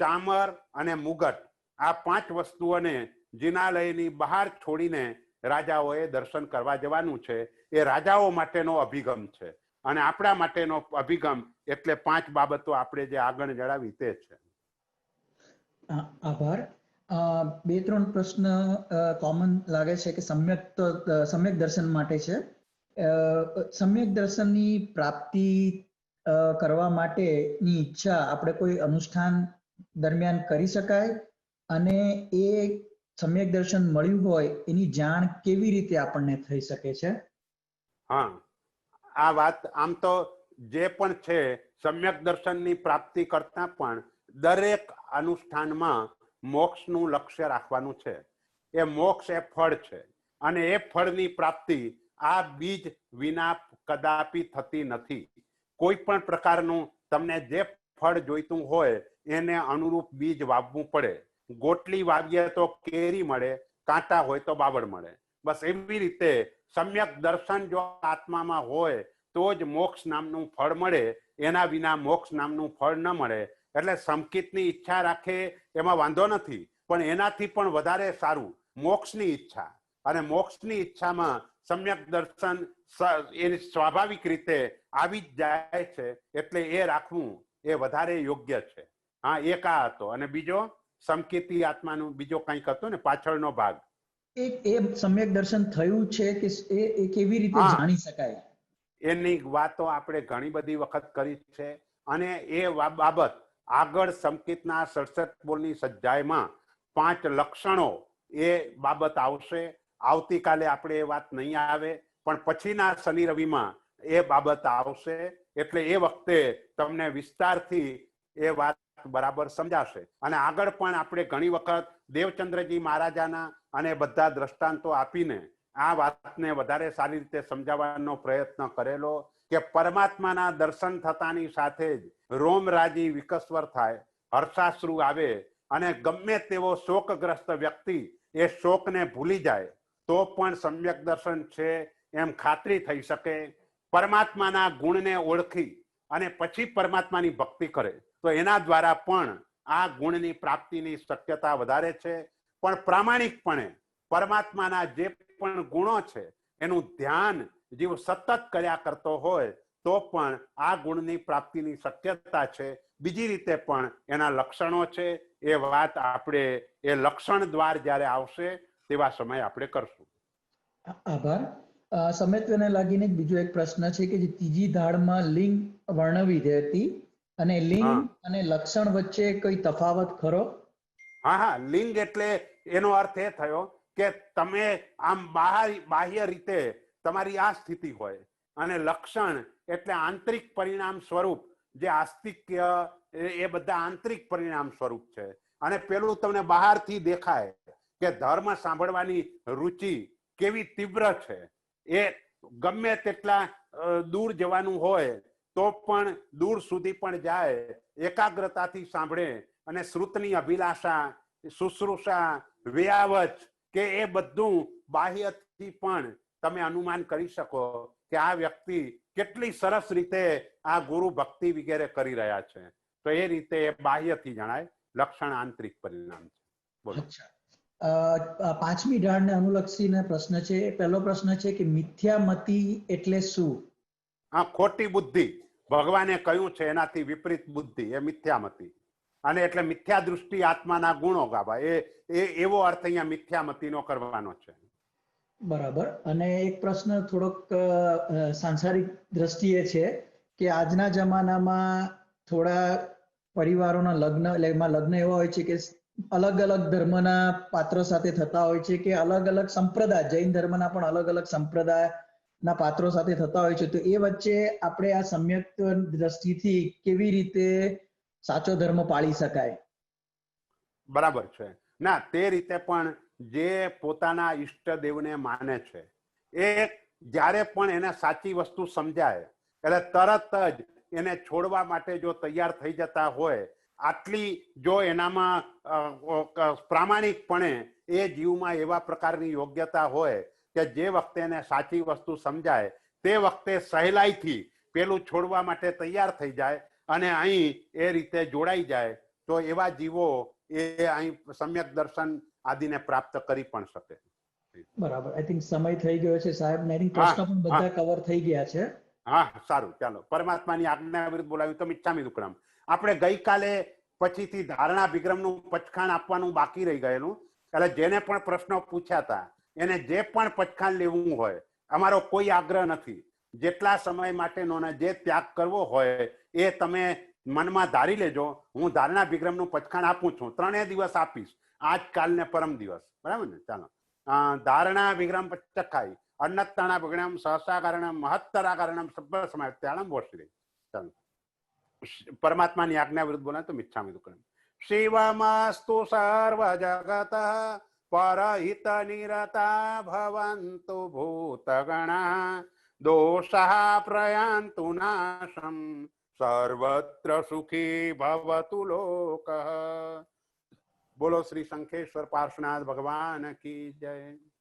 ચામર અને મુગટ, આ 5 વસ્તુઓને જિનાલયની બહાર છોડીને રાજાઓએ દર્શન કરવા જવાનું છે. એ રાજાઓ માટેનો અભિગમ છે અને આપણા માટેનો અભિગમ એટલે 5 બાબતો આપણે જે આગળ જણાવી તે છે. આભાર. 2-3 પ્રશ્ન કોમન લાગે છે કે સમ્યક દર્શન માટે છે. સમ્યક દર્શનની પ્રાપ્તિ કરવા માટેની ઈચ્છા આપણે કોઈ અનુષ્ઠાન દરમિયાન કરી શકાય, અને એ સમ્યક દર્શન મળ્યું હોય એની જાણ કેવી રીતે આપણને થઈ શકે છે? હા, આ વાત આમ તો જે પણ છે સમ્યક દર્શનની પ્રાપ્તિ કરતા પણ દરેક અનુષ્ઠાનમાં મોક્ષનું લક્ષ્ય રાખવાનું છે. એ મોક્ષ એ ફળ છે અને એ ફળની પ્રાપ્તિ આ બીજ વિના કદાપી થતી નથી. કોઈ પણ પ્રકારનું તમને જે ફળ જોઈતું હોય એને અનુરૂપ બીજ વાવવું પડે. ગોટલી વાવીએ તો કેરી મળે, કાંટા હોય તો બાવળ મળે. બસ એવી રીતે સમ્યક દર્શન જો આત્મામાં હોય તો જ મોક્ષ નામનું ફળ મળે, એના વિના મોક્ષ નામનું ફળ ન મળે. એટલે સમકિતની ઈચ્છા રાખે એમાં વાંધો નથી, પણ એનાથી પણ વધારે સારું મોક્ષની ઈચ્છા. અને મોક્ષની ઈચ્છામાં સમ્યક દર્શન એ સ્વાભાવિક રીતે આવી જ જાય છે, એટલે એ રાખવું એ વધારે યોગ્ય છે. હા, એક આ હતો. અને બીજો સમકિતી આત્માનું બીજો કંઈક હતો ને પાછળનો ભાગ, એ સમ્યક દર્શન થયું છે કે એ કેવી રીતે જાણી શકાય? એની વાતો આપણે ઘણી બધી વખત કરી છે અને એ બાબત આગળ સંકિતના 67 બોલની સજ્જાઈમાં 5 લક્ષણો એ બાબત આવશે. આવતીકાલે આપણે એ વાત નહીં આવે, પણ પછીના શનિ રવિમાં એ બાબત આવશે. એટલે એ વખતે તમને વિસ્તારથી એ વાત બરાબર સમજાશે. અને આગળ પણ આપણે ઘણી વખત દેવચંદ્રજી મહારાજાના અને બધા દ્રષ્ટાંતો આપીને આ વાતને વધારે સારી રીતે સમજાવવાનો પ્રયત્ન કરેલો કે પરમાત્માના દર્શન થતાની સાથે જ રોમરાજી વિકસ્વર થાય, હર્ષાશ્રુ આવે અને ગમે તેવો શોકગ્રસ્ત વ્યક્તિ એ શોકને ભૂલી જાય તો પણ સમ્યક દર્શન છે એમ ખાતરી થઈ શકે. પરમાત્માના ગુણને ઓળખી અને પછી પરમાત્માની ભક્તિ કરે તો એના દ્વારા પણ આ ગુણની પ્રાપ્તિની શક્યતા વધારે છે. પણ પ્રામાણિકપણે પરમાત્માના જે પણ ગુણો છે એનું ધ્યાન જીવ સતત કર્યા કરતો હોય તો પણ આ ગુણની પ્રાપ્તિની શક્યતા છે. બીજી રીતે પણ એના લક્ષણો છે. એ વાત આપણે એ લક્ષણ દ્વાર જ્યારે આવશે તેવા સમય આપણે કરશું. આભાર. સમ્યક્તને લાગીને બીજો એક પ્રશ્ન છે કે જે ત્રીજી ધાડમાં લિંગ વર્ણવી હતી અને લિંગ અને લક્ષણ વચ્ચે કોઈ તફાવત ખરો? હા હા, લિંગ એટલે એનો અર્થ એ થયો કે તમે આમ બાહ્ય રીતે તમારી આ સ્થિતિ હોય, અને લક્ષણ એટલે આંતરિક પરિણામ સ્વરૂપ જે આસ્તિક્ય એ બધા આંતરિક પરિણામ સ્વરૂપ છે. અને પેલું તમને બહારથી દેખાય કે ધર્મ સાંભળવાની રુચિ કેવી તીવ્ર છે, એ ગમે તેટલા દૂર જવાનું હોય તો પણ દૂર સુધી પણ જાય, એકાગ્રતાથી સાંભળે અને શ્રુતની અભિલાષા, શુશ્રુષા, વ્યાવચ કે એ બધું બાહ્યથી પણ તમે અનુમાન કરી શકો કે આ વ્યક્તિ કેટલી સરસ રીતે આ ગુરુ ભક્તિ વગેરે કરી રહ્યા છે. તો એ રીતે બાહ્યથી જણાય, લક્ષણ આંતરિક પરિણામ છે. બોલો. પાંચમી ઢાળને અનુલક્ષીને પ્રશ્ન છે. પહેલો પ્રશ્ન છે કે મિથ્યામતિ એટલે શું? આ ખોટી બુદ્ધિ, ભગવાને કહ્યું છે એનાથી વિપરીત બુદ્ધિ એ મિથ્યામતિ. અને એટલે મિથ્યા દૃષ્ટિ આત્માના ગુણો ગાવા, એ એવો અર્થ અહીંયા મિથ્યામતિનો કરવાનો છે. બરાબર. અને એક પ્રશ્ન થોડોક સાંસારિક દ્રષ્ટિએ છે કે આજના જમાનામાં થોડા પરિવારોના લગ્ન એવા હોય છે કે અલગ અલગ ધર્મના પાત્રો સાથે થતા હોય છે, કે અલગ અલગ સંપ્રદાય, જૈન ધર્મના પણ અલગ અલગ સંપ્રદાયના પાત્રો સાથે થતા હોય છે. તો એ વચ્ચે આપણે આ સમ્યક દ્રષ્ટિથી કેવી રીતે સાચો ધર્મ પાળી શકાય? બરાબર છે. ના, તે રીતે પણ જે પોતાના ઈષ્ટદેવને માને છે એ જ્યારે પણ એને સાચી વસ્તુ સમજાય એટલે તરત જ એને છોડવા માટે જો તૈયાર થઈ જતા હોય, આટલી જો એનામાં પ્રામાણિકપણે એ જીવમાં એવા પ્રકારની યોગ્યતા હોય કે જે વખતે એને સાચી વસ્તુ સમજાય તે વખતે સહેલાઈથી પેલું છોડવા માટે તૈયાર થઈ જાય અને અહીં એ રીતે જોડાઈ જાય, તો એવા જીવો એ અહીં સમ્યક દર્શન આદિને પ્રાપ્ત કરી પણ શકે. બરાબર. આઈ થિંક સમય થઈ ગયો છે સાહેબ. ને પ્રશ્ન પણ બધા કવર થઈ ગયા છે. હા, સારું, ચાલો. પરમાત્માની આજ્ઞા વિરુદ્ધ બોલાવ્યું તો મિચ્છામિ દુક્કડમ. આપણે ગઈકાલે પછીથી ધારણા વિગ્રહનું પચખાણ આપવાનું બાકી રહી ગયેલું, એટલે જેને પણ પ્રશ્નો પૂછ્યા હતા એને જે પણ પચખાણ લેવું હોય, અમારો કોઈ આગ્રહ નથી, જેટલા સમય માટેનો ને જે ત્યાગ કરવો હોય એ તમે મનમાં ધારી લેજો. હું ધારણા વિગ્રહનું પચખાણ આપું છું, 3 દિવસ આપીશ, આજકાલ ને પરમ દિવસ, બરાબર ને? ચાલો. ધારણા વિગ્રહમ પચખાઈ અન્નત્તાણા વિગ્રહમ સહસાકારણમ મહત્તરાકારણમ સબ્બ સમાયત્યાણમ વોશ્રી. ચાલો. પરમાત્માની આજ્ઞા વિરુદ્ધ બોલે તો મિચ્છામિ દુક્કડમ. શિવમસ્તુ સર્વ જગત પરહિત નિરતા ભવન્તુ ભૂતગણા દોષા પ્રયાન્તુ નાશમ સર્વત્ર સુખી ભવતુ લોક. બોલો શ્રી શંખેશ્વર પાર્શ્વનાથ ભગવાન કી જય.